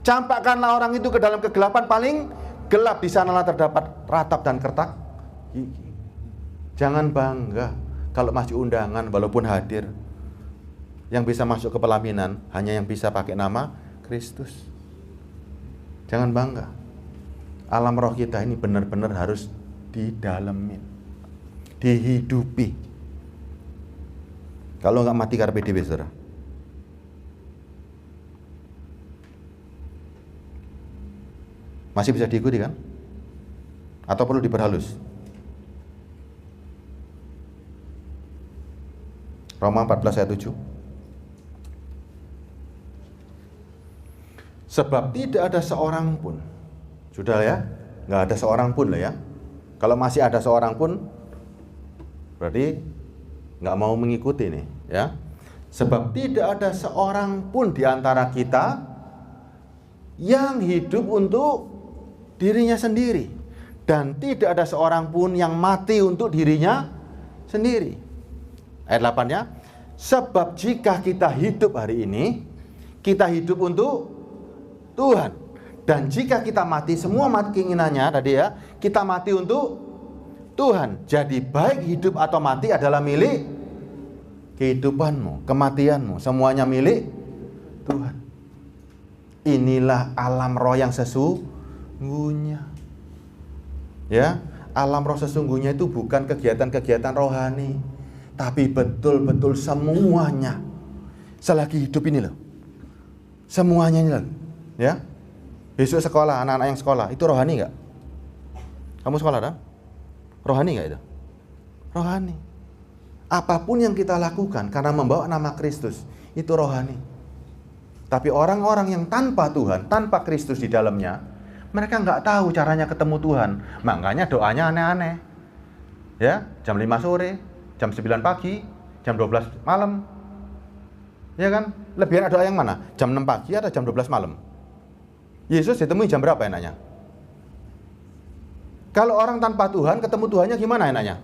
Campakkanlah orang itu ke dalam kegelapan paling gelap. Di sanalah terdapat ratap dan kertak gigi. Jangan bangga kalau masih undangan walaupun hadir. Yang bisa masuk ke pelaminan hanya yang bisa pakai nama Kristus. Jangan bangga. Alam roh kita ini benar-benar harus didalemin, dihidupi. Kalau nggak mati karpe dewe, saudara. Masih bisa diikuti kan? Atau perlu diperhalus? Roma 14 ayat 7. Sebab tidak ada seorang pun. Sudah ya, nggak ada seorang pun lah ya. Kalau masih ada seorang pun, berarti nggak mau mengikuti nih ya. Sebab tidak ada seorang pun di antara kita yang hidup untuk dirinya sendiri, dan tidak ada seorang pun yang mati untuk dirinya sendiri. Ayat 8-nya, sebab jika kita hidup hari ini, kita hidup untuk Tuhan. Dan jika kita mati, semua mati keinginannya tadi ya, kita mati untuk Tuhan. Jadi baik hidup atau mati adalah milik kehidupanmu, kematianmu, semuanya milik Tuhan. Inilah alam roh yang sesungguhnya. Ya, alam roh sesungguhnya itu bukan kegiatan-kegiatan rohani, tapi betul-betul semuanya. Selagi hidup ini loh, semuanya ini loh. Ya, besok sekolah, anak-anak yang sekolah itu rohani nggak? Kamu sekolah dah? Rohani nggak itu? Rohani. Apapun yang kita lakukan karena membawa nama Kristus itu rohani. Tapi orang-orang yang tanpa Tuhan, tanpa Kristus di dalamnya, mereka nggak tahu caranya ketemu Tuhan. Makanya doanya aneh-aneh. Ya, jam 5 sore, jam 9 pagi, jam 12 malam. Ya kan? Lebih enak doa yang mana? Jam 6 pagi atau jam 12 malam? Yesus ditemui jam berapa enaknya? Kalau orang tanpa Tuhan, ketemu Tuhannya gimana enaknya?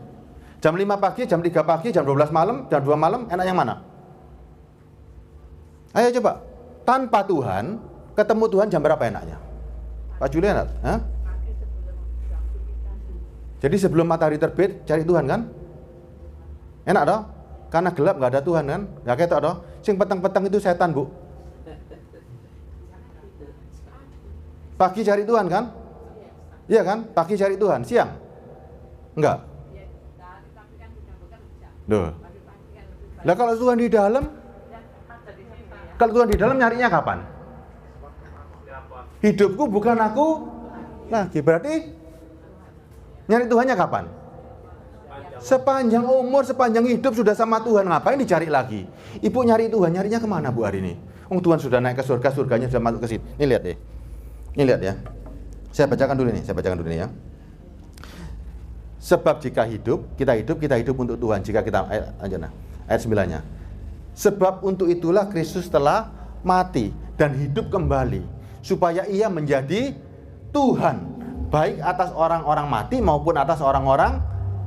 Jam 5 pagi, jam 3 pagi, jam 12 malam, jam 2 malam, enak yang mana? Ayo coba. Tanpa Tuhan, ketemu Tuhan jam berapa enaknya? Pak Julian, hah? Jadi sebelum matahari terbit, cari Tuhan kan? Enak dong? Karena gelap nggak ada Tuhan kan? Nggak ketok toh. Sing peteng-peteng itu setan, Bu. Pagi cari Tuhan kan? Iya kan? Pagi cari Tuhan, siang? Enggak. Loh. Lah kalau Tuhan di dalam? Kalau Tuhan di dalam nyarinya kapan? Hidupku bukan aku lagi. Berarti nyari Tuhannya kapan? Sepanjang umur, sepanjang hidup sudah sama Tuhan, ngapain dicari lagi? Ibu nyari Tuhan, nyarinya kemana Bu hari ini? Tuhan sudah naik ke surga, surganya sudah masuk ke sini. Ini lihat deh. Ini lihat ya. Saya bacakan dulu nih ya. Sebab jika kita hidup untuk Tuhan. Jika kita ayat 9-nya. Sebab untuk itulah Kristus telah mati dan hidup kembali, supaya ia menjadi Tuhan, baik atas orang-orang mati maupun atas orang-orang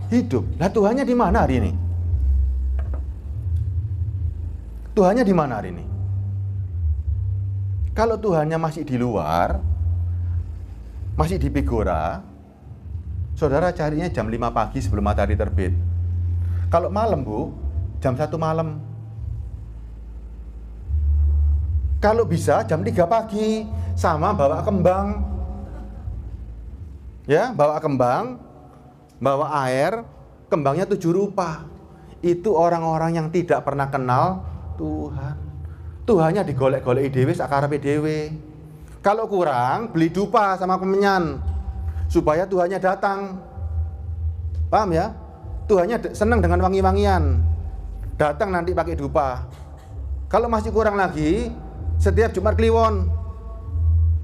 hidup. Lah Tuhannya di mana hari ini? Tuhannya di mana hari ini? Kalau Tuhannya masih di luar, masih di Pigora, saudara carinya jam 5 pagi sebelum matahari terbit. Kalau malam, Bu, jam 1 malam. Kalau bisa jam 3 pagi, sama bawa kembang. Ya, bawa kembang, bawa air, kembangnya 7 rupa. Itu orang-orang yang tidak pernah kenal Tuhan. Tuhannya digolek-goleki dhewe sakarepe dhewe. Kalau kurang, beli dupa sama kemenyan supaya Tuhannya datang. Paham ya? Tuhannya senang dengan wangi-wangian. Datang nanti pakai dupa. Kalau masih kurang lagi, setiap Jumat Kliwon,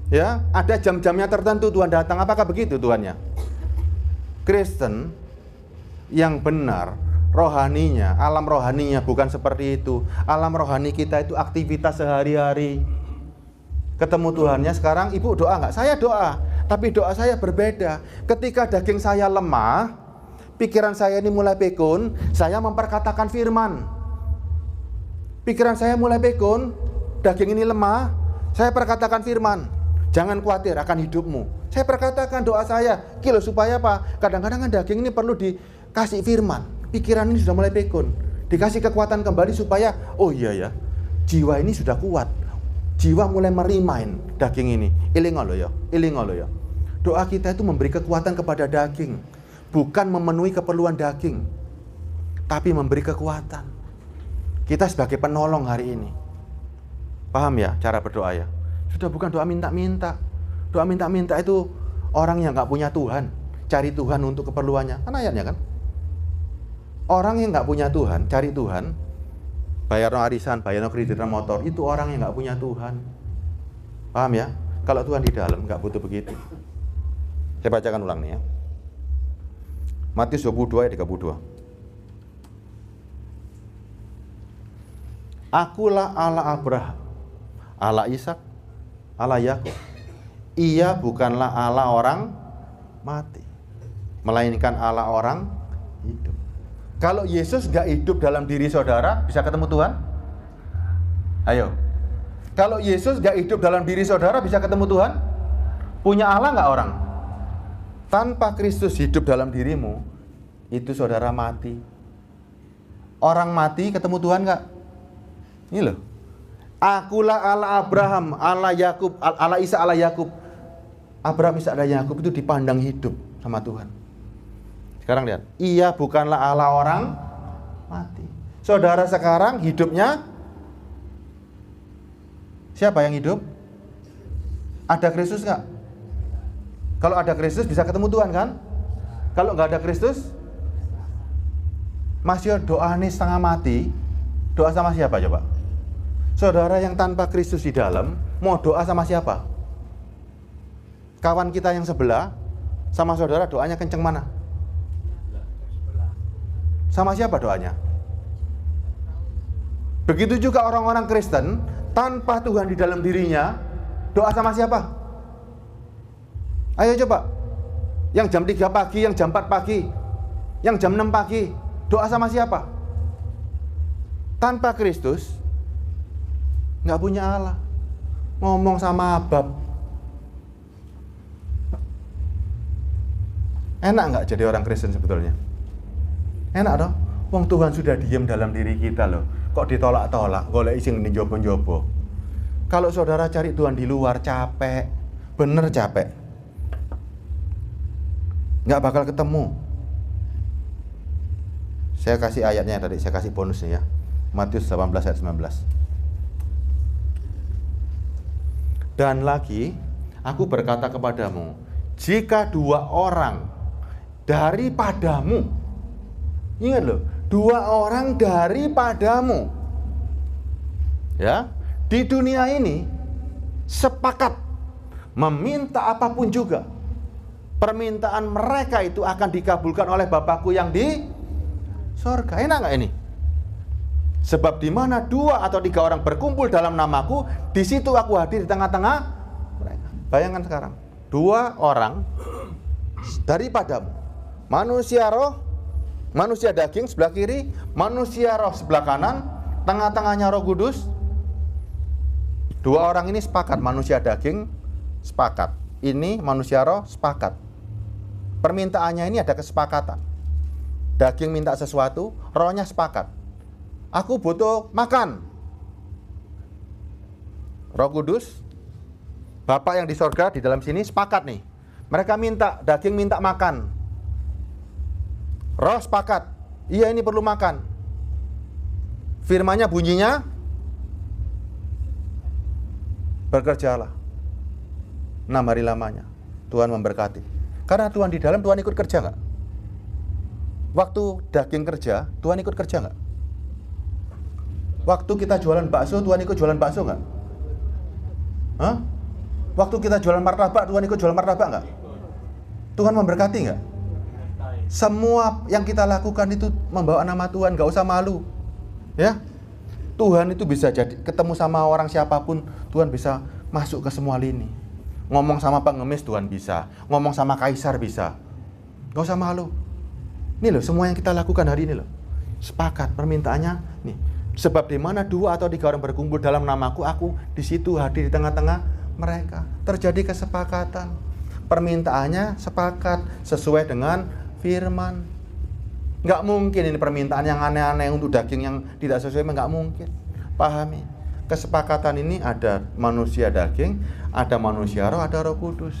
ya, ada jam-jamnya tertentu Tuhan datang. Apakah begitu Tuhannya? Kristen yang benar, rohaninya, alam rohaninya bukan seperti itu. Alam rohani kita itu aktivitas sehari-hari. Ketemu Tuhannya sekarang, Ibu doa nggak? Saya doa, tapi doa saya berbeda. Ketika daging saya lemah, pikiran saya ini mulai pikun, saya memperkatakan firman. Pikiran saya mulai pikun, daging ini lemah, saya perkatakan firman. Jangan khawatir akan hidupmu. Saya perkatakan doa saya, kilo supaya apa? Kadang-kadang daging ini perlu dikasih firman. Pikiran ini sudah mulai pikun, dikasih kekuatan kembali supaya, oh iya ya, jiwa ini sudah kuat. Jiwa mulai merimain daging ini. Ilingo lo ya. Doa kita itu memberi kekuatan kepada daging, bukan memenuhi keperluan daging, tapi memberi kekuatan. Kita sebagai penolong hari ini. Paham ya cara berdoa ya? Sudah bukan doa minta-minta. Doa minta-minta itu orang yang nggak punya Tuhan, cari Tuhan untuk keperluannya. Kan ayatnya kan? Orang yang nggak punya Tuhan, cari Tuhan, bayar no arisan, bayar no kredit motor, itu orang yang nggak punya Tuhan. Paham ya? Kalau Tuhan di dalam nggak butuh begitu. Saya bacakan ulang nih ya. Matius 22 ayat 32. Akulah Allah Abraham, Allah Ishak, Allah Yakub. Ia bukanlah Allah orang mati, melainkan Allah orang hidup. Kalau Yesus gak hidup dalam diri saudara, bisa ketemu Tuhan? Ayo. Kalau Yesus gak hidup dalam diri saudara, bisa ketemu Tuhan? Punya Allah gak orang? Tanpa Kristus hidup dalam dirimu, itu saudara mati. Orang mati ketemu Tuhan gak? Ini loh. Akulah Allah Abraham, Allah Yakub, Allah Isa, Allah Yakub. Abraham, Isa, dan Yakub itu dipandang hidup sama Tuhan. Sekarang lihat, ia bukanlah Allah orang mati. Saudara sekarang hidupnya siapa yang hidup? Ada Kristus nggak? Kalau ada Kristus bisa ketemu Tuhan kan? Kalau nggak ada Kristus, masih doa ini setengah mati. Doa sama siapa coba? Saudara yang tanpa Kristus di dalam, mau doa sama siapa? Kawan kita yang sebelah sama saudara doanya kenceng mana? Sama siapa doanya? Begitu juga orang-orang Kristen tanpa Tuhan di dalam dirinya, doa sama siapa? Ayo coba. Yang jam 3 pagi, yang jam 4 pagi, yang jam 6 pagi, doa sama siapa? Tanpa Kristus nggak punya Allah. Ngomong sama Abab. Enak nggak jadi orang Kristen sebetulnya? Enak dong. Wong Tuhan sudah diam dalam diri kita loh. Kok ditolak-tolak, golek sing njobo-njobo. Kalau saudara cari Tuhan di luar capek, bener capek. Nggak bakal ketemu. Saya kasih ayatnya tadi, saya kasih bonusnya ya. Matius 18 ayat 19. Dan lagi, aku berkata kepadamu, jika 2 orang daripadamu, ingat loh, 2 orang daripadamu, ya, di dunia ini sepakat meminta apapun juga, permintaan mereka itu akan dikabulkan oleh Bapakku yang di sorga. Enak nggak ini? Sebab di mana 2 atau 3 orang berkumpul dalam namaku, di situ aku hadir di tengah-tengah mereka. Bayangkan sekarang, 2 orang daripadamu, manusia roh, manusia daging sebelah kiri, manusia roh sebelah kanan, tengah-tengahnya Roh Kudus. 2 orang ini sepakat, manusia daging sepakat, ini manusia roh sepakat. Permintaannya ini ada kesepakatan. Daging minta sesuatu, rohnya sepakat. Aku butuh makan. Roh Kudus, Bapa yang di sorga di dalam sini sepakat nih. Mereka minta, daging minta makan. Roh sepakat, iya ini perlu makan. Firman-Nya bunyinya, bekerjalah 6 hari lamanya, Tuhan memberkati. Karena Tuhan di dalam, Tuhan ikut kerja nggak? Waktu daging kerja, Tuhan ikut kerja nggak? Waktu kita jualan bakso, Tuhan ikut jualan bakso nggak? Hah? Waktu kita jualan martabak, Tuhan ikut jualan martabak nggak? Tuhan memberkati nggak? Semua yang kita lakukan itu membawa nama Tuhan, nggak usah malu, ya. Tuhan itu bisa jadi ketemu sama orang siapapun, Tuhan bisa masuk ke semua lini. Ngomong sama pengemis Tuhan bisa, ngomong sama kaisar bisa, nggak usah malu. Ini loh semua yang kita lakukan hari ini loh. Sepakat permintaannya nih. Sebab di mana 2 atau 3 orang berkumpul dalam namaku, aku di situ hadir di tengah-tengah mereka. Terjadi kesepakatan. Permintaannya sepakat sesuai dengan firman. Nggak mungkin ini permintaan yang aneh-aneh untuk daging yang tidak sesuai, nggak mungkin. Pahami. Kesepakatan ini ada manusia daging, ada manusia roh, ada Roh Kudus.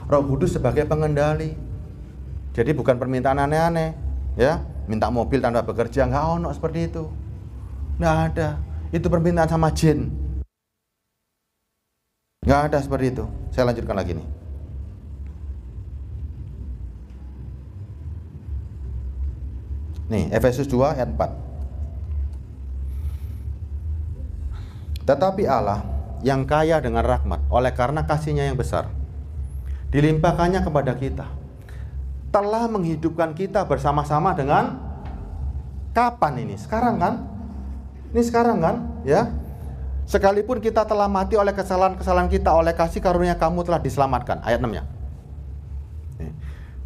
Roh Kudus sebagai pengendali. Jadi bukan permintaan aneh-aneh, ya. Minta mobil tanpa bekerja, nggak ono seperti itu. Nggak ada. Itu permintaan sama jin. Nggak ada seperti itu. Saya lanjutkan lagi nih. Nih, Efesus 2 ayat 4. Tetapi Allah yang kaya dengan rahmat, oleh karena kasih-Nya yang besar, dilimpahkannya kepada kita, telah menghidupkan kita bersama-sama dengan, kapan ini? Sekarang kan? Ini sekarang kan, ya. Sekalipun kita telah mati oleh kesalahan-kesalahan kita, oleh kasih karunia kamu telah diselamatkan. Ayat 6-nya.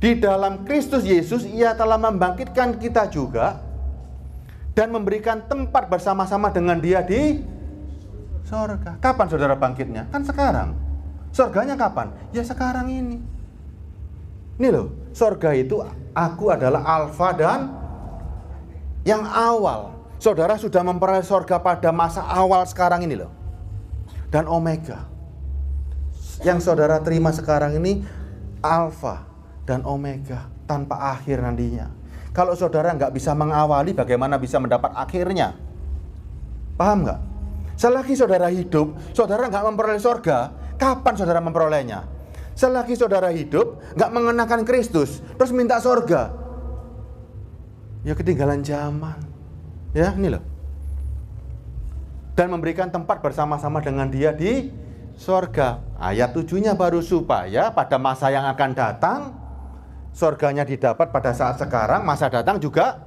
Di dalam Kristus Yesus, Ia telah membangkitkan kita juga dan memberikan tempat bersama-sama dengan Dia di surga. Kapan saudara bangkitnya? Kan sekarang. Surganya kapan? Ya sekarang ini. Ini loh, surga itu aku adalah Alfa dan yang awal. Saudara sudah memperoleh surga pada masa awal sekarang ini loh. Dan Omega. Yang saudara terima sekarang ini Alfa dan Omega, tanpa akhir nantinya. Kalau saudara nggak bisa mengawali, bagaimana bisa mendapat akhirnya? Paham nggak? Selagi saudara hidup, saudara nggak memperoleh surga, kapan saudara memperolehnya? Selagi saudara hidup, nggak mengenakan Kristus, terus minta surga, ya ketinggalan zaman. Ya, ini loh. Dan memberikan tempat bersama-sama dengan Dia di surga. Ayat 7-nya baru supaya pada masa yang akan datang, surganya didapat pada saat sekarang, masa datang juga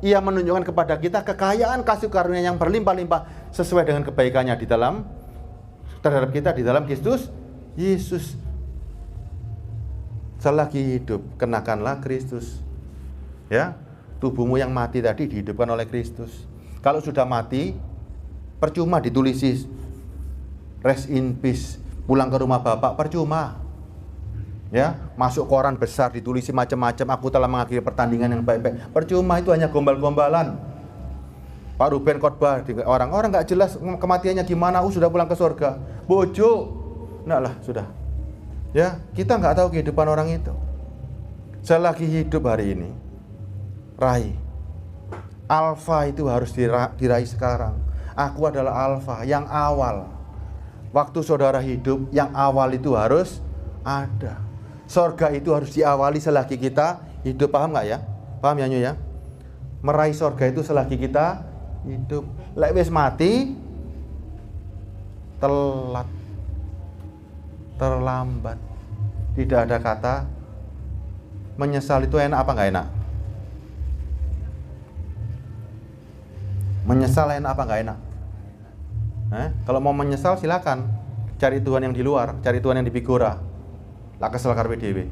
Ia menunjukkan kepada kita kekayaan kasih karunia yang berlimpah-limpah sesuai dengan kebaikannya di dalam terhadap kita di dalam Kristus Yesus. Selagi hidup, kenakanlah Kristus. Ya, tubuhmu yang mati tadi dihidupkan oleh Kristus. Kalau sudah mati, percuma ditulisi rest in peace, pulang ke rumah Bapak, percuma. Ya, masuk koran besar, ditulisi macam-macam, aku telah mengakhiri pertandingan yang baik-baik. Percuma, itu hanya gombal-gombalan. Pak Ruben khotbah, orang-orang nggak jelas kematiannya gimana, sudah pulang ke surga. Bojo, enggak lah, sudah. Ya, kita nggak tahu kehidupan orang itu. Selagi hidup hari ini, raih. Alfa itu harus diraih sekarang. Aku adalah alfa, yang awal. Waktu saudara hidup, yang awal itu harus ada. Sorga itu harus diawali selagi kita hidup. Paham nggak ya? Paham ya Nyu ya? Meraih sorga itu selagi kita hidup. Lek wis mati, telat, terlambat. Tidak ada kata menyesal. Itu enak apa nggak enak? Menyesal enak apa nggak enak? Kalau mau menyesal silakan. Cari Tuhan yang di luar, cari Tuhan yang di Bigora. Lah kesel karpe dhewe.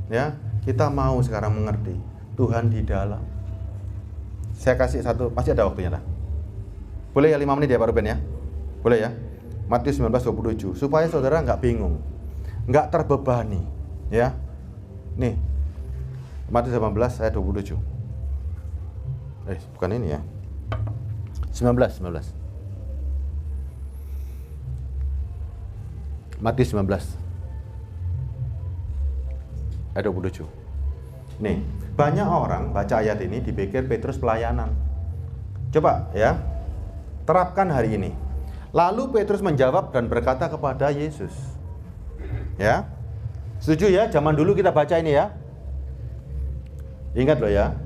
Ya, kita mau sekarang mengerti Tuhan di dalam. Saya kasih satu, pasti ada waktunya lah. Boleh ya 5 menit ya Pak Ruben ya? Boleh ya? Matius 19:27, supaya saudara nggak bingung, nggak terbebani, ya. Nih, Matius 18 ayat 27. Bukan ini ya. 19. Matius 19 ayat 27. Nih, banyak orang baca ayat ini dipikir Petrus pelayanan. Coba ya, terapkan hari ini. Lalu Petrus menjawab dan berkata kepada Yesus. Ya, setuju ya? Zaman dulu kita baca ini ya. Ingat loh ya,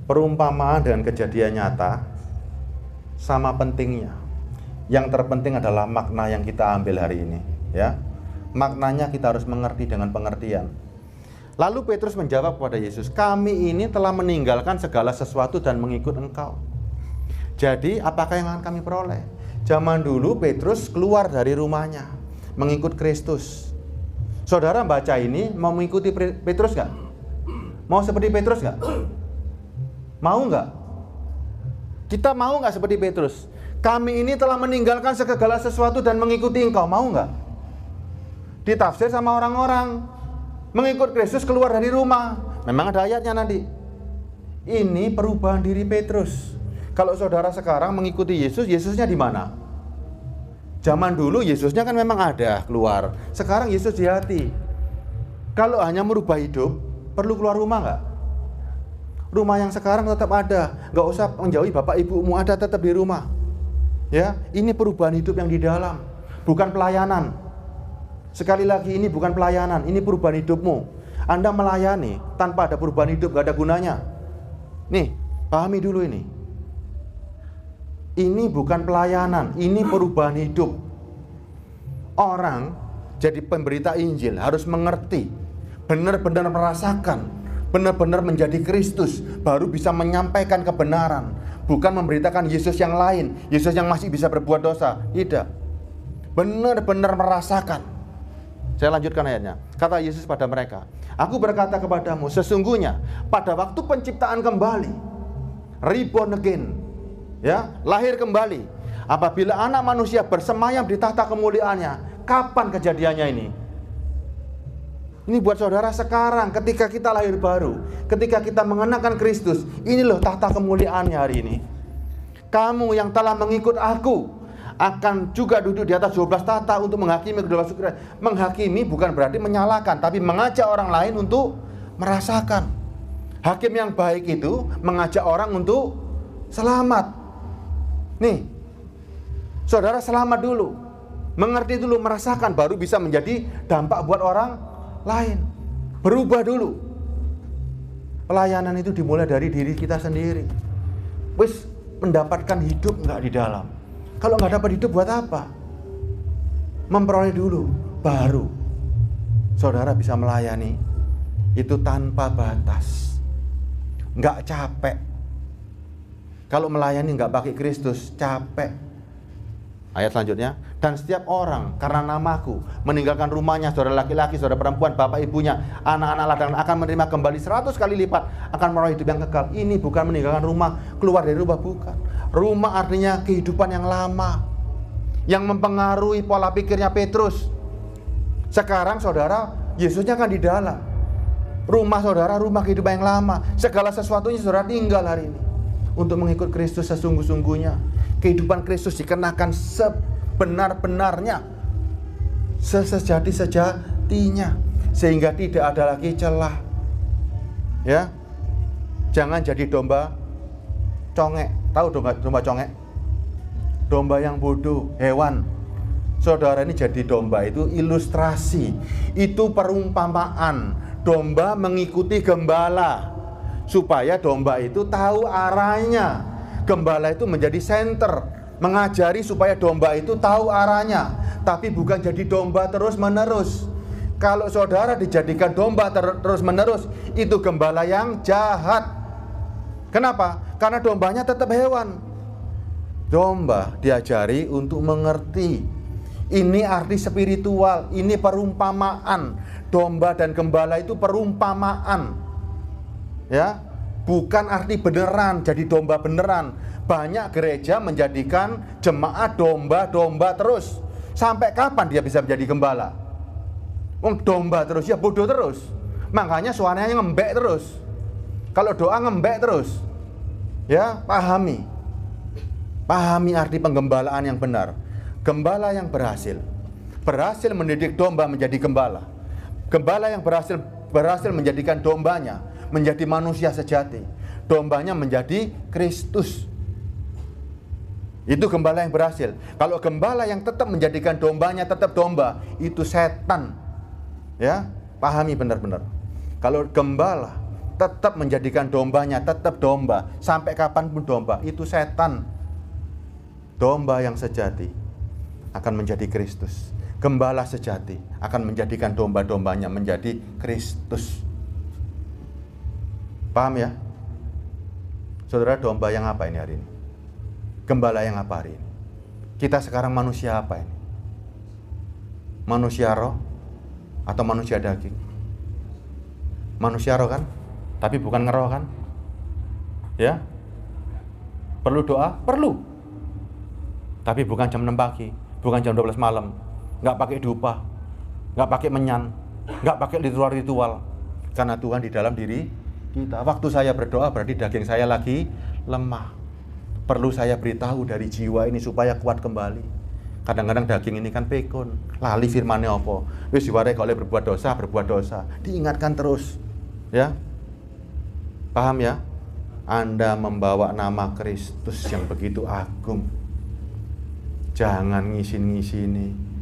perumpamaan dengan kejadian nyata sama pentingnya. Yang terpenting adalah makna yang kita ambil hari ini. Ya, maknanya kita harus mengerti dengan pengertian. Lalu Petrus menjawab kepada Yesus, kami ini telah meninggalkan segala sesuatu dan mengikut Engkau. Jadi apakah yang akan kami peroleh? Zaman dulu Petrus keluar dari rumahnya mengikut Kristus. Saudara baca ini mau mengikuti Petrus gak? Mau seperti Petrus gak? Mau gak? Kita mau gak seperti Petrus? Kami ini telah meninggalkan segala sesuatu dan mengikuti Engkau. Mau gak? Ditafsir sama orang-orang, mengikut Kristus keluar dari rumah. Memang ada ayatnya nanti. Ini perubahan diri Petrus. Kalau saudara sekarang mengikuti Yesus, Yesusnya di mana? Zaman dulu Yesusnya kan memang ada keluar. Sekarang Yesus di hati. Kalau hanya merubah hidup, perlu keluar rumah nggak? Rumah yang sekarang tetap ada. Nggak usah menjauhi bapak ibumu, ada tetap di rumah. Ya, ini perubahan hidup yang di dalam, bukan pelayanan. Sekali lagi, ini bukan pelayanan, ini perubahan hidupmu. Anda melayani tanpa ada perubahan hidup, gak ada gunanya. Nih, pahami dulu ini. Ini bukan pelayanan, ini perubahan hidup. Orang jadi pemberita Injil harus mengerti, benar-benar merasakan, benar-benar menjadi Kristus, baru bisa menyampaikan kebenaran. Bukan memberitakan Yesus yang lain, Yesus yang masih bisa berbuat dosa. Tidak. Benar-benar merasakan. Saya lanjutkan ayatnya. Kata Yesus pada mereka, aku berkata kepadamu, sesungguhnya pada waktu penciptaan kembali, reborn again, ya, lahir kembali, apabila anak manusia bersemayam di tahta kemuliaannya. Kapan kejadiannya ini? Ini buat saudara sekarang, ketika kita lahir baru, ketika kita mengenakan Kristus. Ini loh tahta kemuliaannya hari ini. Kamu yang telah mengikut aku akan juga duduk di atas 12 tahta untuk menghakimi kedua suku. Menghakimi bukan berarti menyalahkan, tapi mengajak orang lain untuk merasakan. Hakim yang baik itu mengajak orang untuk selamat. Nih, saudara selamat dulu, mengerti dulu, merasakan, baru bisa menjadi dampak buat orang lain. Berubah dulu. Pelayanan itu dimulai dari diri kita sendiri. Wis mendapatkan hidup nggak di dalam? Kalau nggak dapat hidup buat apa? Memperoleh dulu, baru saudara bisa melayani itu tanpa batas, nggak capek. Kalau melayani nggak pakai Kristus, capek. Ayat selanjutnya, dan setiap orang karena namaku meninggalkan rumahnya, saudara laki-laki, saudara perempuan, bapak ibunya, anak-anak ladang, akan menerima kembali 100 kali lipat, akan meroleh hidup yang kekal. Ini bukan meninggalkan rumah, keluar dari rumah, bukan. Rumah artinya kehidupan yang lama, yang mempengaruhi pola pikirnya Petrus. Sekarang saudara Yesusnya kan di dalam. Rumah saudara, rumah kehidupan yang lama. Segala sesuatunya saudara tinggal hari ini untuk mengikut Kristus sesungguh-sungguhnya. Kehidupan Kristus dikenakan sebenar-benarnya, sesejati-sejatinya, sehingga tidak ada lagi celah. Ya, jangan jadi domba congek. Tahu domba congek? Domba yang bodoh, hewan. Saudara, ini jadi domba itu ilustrasi, itu perumpamaan. Domba mengikuti gembala supaya domba itu tahu arahnya. Gembala itu menjadi senter, mengajari supaya domba itu tahu arahnya, tapi bukan jadi domba terus-menerus. Kalau saudara dijadikan domba terus-menerus, itu gembala yang jahat. Kenapa? Karena dombanya tetap hewan. Domba diajari untuk mengerti. Ini arti spiritual, ini perumpamaan. Domba dan gembala itu perumpamaan. Ya, bukan arti beneran, jadi domba beneran. Banyak gereja menjadikan jemaat domba-domba terus. Sampai kapan dia bisa menjadi gembala? Domba terus, ya bodoh terus. Makanya suaranya ngembek terus. Kalau doa ngembek terus. Ya, pahami arti penggembalaan yang benar. Gembala yang berhasil mendidik domba menjadi gembala. Gembala yang berhasil menjadikan dombanya menjadi manusia sejati. Dombanya menjadi Kristus. Itu gembala yang berhasil. Kalau gembala yang tetap menjadikan dombanya tetap domba, itu setan. Ya, pahami benar-benar. Kalau gembala tetap menjadikan dombanya tetap domba, sampai kapanpun domba, itu setan. Domba yang sejati akan menjadi Kristus. Gembala sejati akan menjadikan domba-dombanya menjadi Kristus. Paham ya? Saudara, domba yang apa ini hari ini? Gembala yang apa hari ini? Kita sekarang manusia apa ini? Manusia roh atau manusia daging? Manusia roh kan? Tapi bukan ngeroh kan? Ya? Perlu doa? Perlu. Tapi bukan jam 6 pagi, bukan jam 12 malam. Nggak pakai dupa, nggak pakai menyan, nggak pakai ritual-ritual. Karena Tuhan di dalam diri kita. Waktu saya berdoa berarti daging saya lagi lemah. Perlu saya beritahu dari jiwa ini supaya kuat kembali. Kadang-kadang daging ini kan pekun, lali firman-nya apa. Wis diwarai oleh berbuat dosa. Diingatkan terus. Ya. Paham ya? Anda membawa nama Kristus yang begitu agung. Jangan ngisin-ngisini.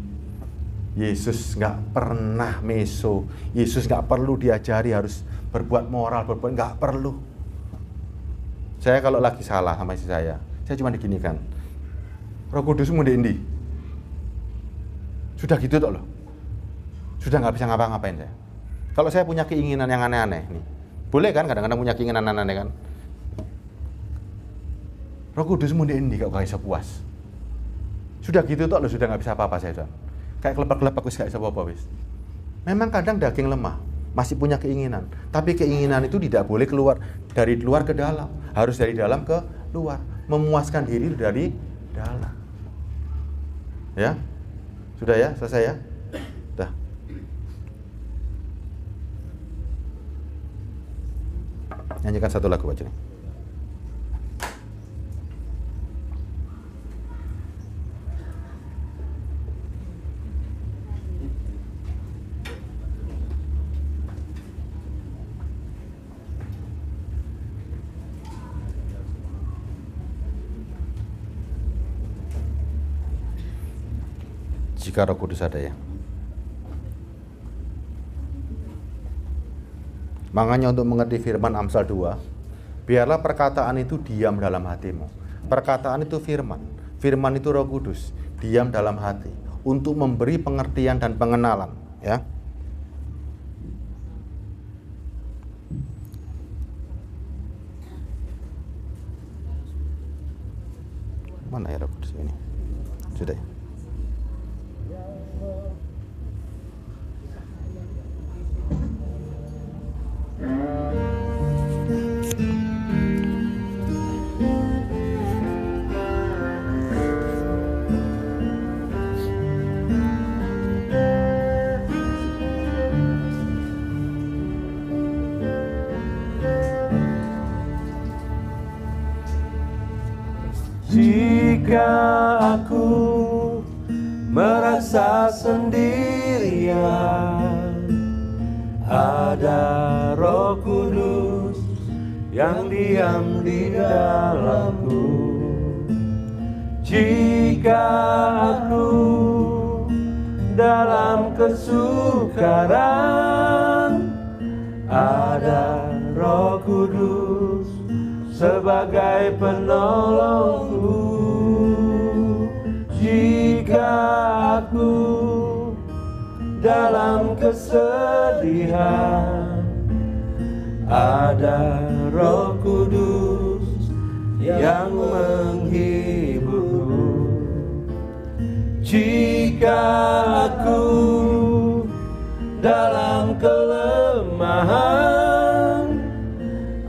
Yesus nggak pernah meso. Yesus nggak perlu diajari harus berbuat moral, nggak perlu. Saya kalau lagi salah sama istri saya cuma diginikan. Roh Kudus mau di. Sudah gitu toh loh. Sudah nggak bisa ngapa-ngapain saya. Kalau saya punya keinginan yang aneh-aneh nih, boleh kan kadang-kadang punya keinginan aneh-aneh kan? Roh Kudus mau di kalau nggak bisa puas. Sudah gitu toh loh, sudah nggak bisa apa-apa saya. Kayak kelepek-kelepek wis gak bisa apa-apa wis. Memang kadang daging lemah, masih punya keinginan. Tapi keinginan itu tidak boleh keluar dari luar ke dalam, harus dari dalam ke luar, memuaskan diri dari dalam. Ya? Sudah ya? Selesai ya? Dah. Nyanyikan satu lagu aja nih. Jika Roh Kudus ada ya. Makanya untuk mengerti firman Amsal 2, biarlah perkataan itu diam dalam hatimu. Perkataan itu firman. Firman itu Roh Kudus, diam dalam hati untuk memberi pengertian dan pengenalan, ya. Mana ya Roh Kudus ini? Sudah ya. aku merasa sendirian, ada Roh Kudus yang diam di dalamku. Jika aku dalam kesukaran, ada Roh Kudus sebagai penolongku. Jika aku dalam kesedihan, ada Roh Kudus yang menghiburku. Jika aku dalam kelemahan,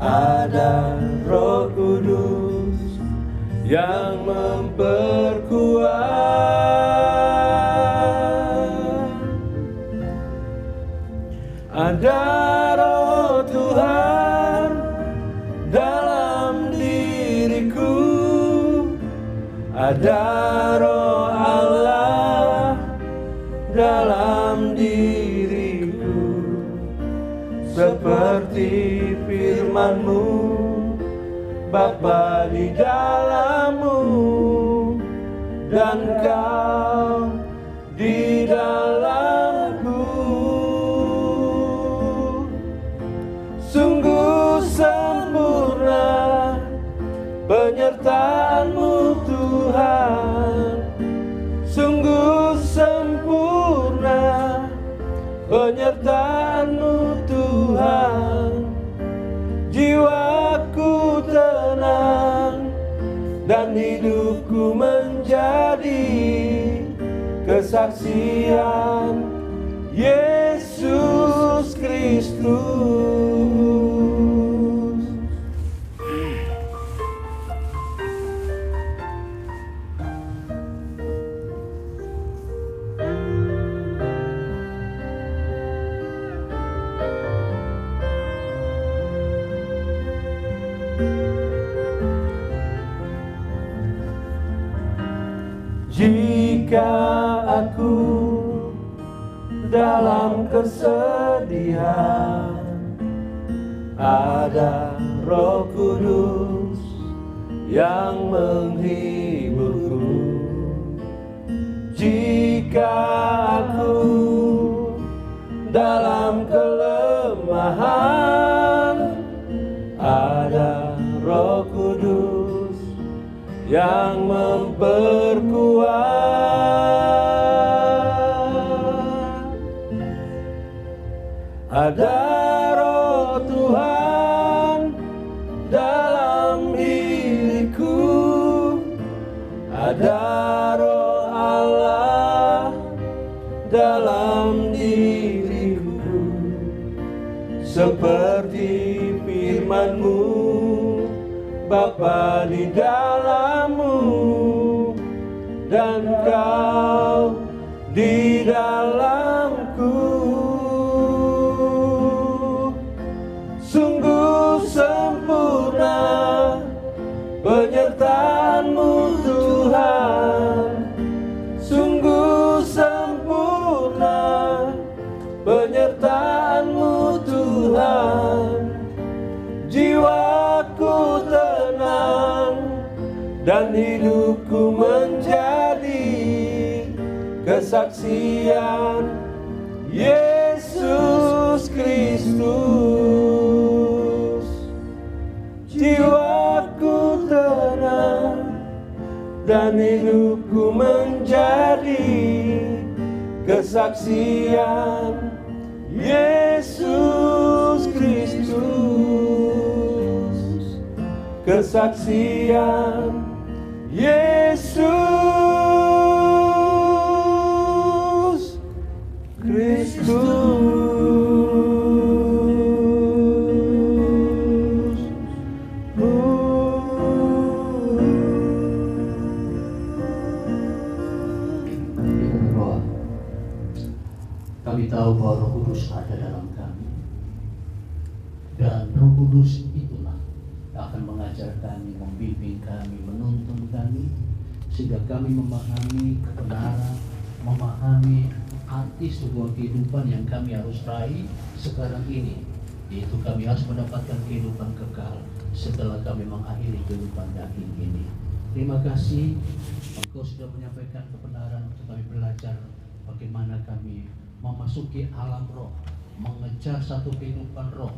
ada Roh Kudus yang memperkuat. Ada Roh Tuhan dalam diriku, ada Roh Allah dalam diriku. Seperti firman-Mu, Bapa di dalam-Mu, dan Kau di dalamku. Sungguh sempurna penyertaan-Mu Tuhan, sungguh sempurna penyertaan-Mu Tuhan. Jiwaku tenang dan hidupku menjadi kesaksian Yesus Kristus. Jika aku dalam kesedihan, ada Roh Kudus yang menghiburku. Jika aku dalam kelemahan, ada Roh Kudus yang memperkuat. Ada Roh Tuhan dalam diriku, ada Roh Allah dalam diriku. Seperti firman-Mu, Bapa di dalam-Mu, dan Kau di dalamku. Sungguh sempurna penyertaan-Mu Tuhan, sungguh sempurna penyertaan-Mu Tuhan. Jiwaku tenang dan hidupku menjadi kesaksian Yesus Kristus. Jiwaku tenang dan hidupku menjadi kesaksian Yesus Kristus. Kesaksian Yesus Kristus. Kami tahu bahwa Roh Kudus ada dalam kami, dan Roh Kudus itulah yang akan mengajar kami, membimbing kami, menuntun kami, sehingga kami memahami kebenaran, memahami arti sebuah kehidupan yang kami harus raih sekarang ini, yaitu kami harus mendapatkan kehidupan kekal setelah kami mengakhiri kehidupan daging ini. Terima kasih, Engkau sudah menyampaikan kebenaran untuk kami belajar bagaimana kami memasuki alam roh, mengejar satu kehidupan roh.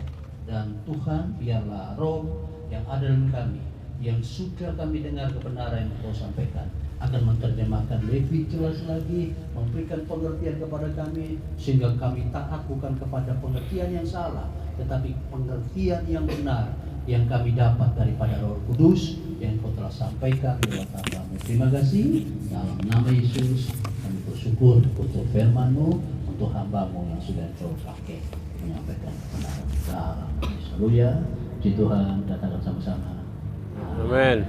Dan Tuhan, biarlah roh yang ada dalam kami, yang sudah kami dengar kebenaran yang Engkau sampaikan, akan menerjemahkan lebih jelas lagi, memberikan pengertian kepada kami, sehingga kami tak bukan kepada pengertian yang salah, tetapi pengertian yang benar yang kami dapat daripada Roh Kudus yang Engkau telah sampaikan lewat hamba-Mu. Terima kasih, dalam nama Yesus kami bersyukur untuk firman-Mu, untuk hamba-Mu yang sudah Engkau pakai menyampaikan kebenaran. Dalam Yesus, haleluya. Puji Tuhan, datangkan sama-sama. Amin.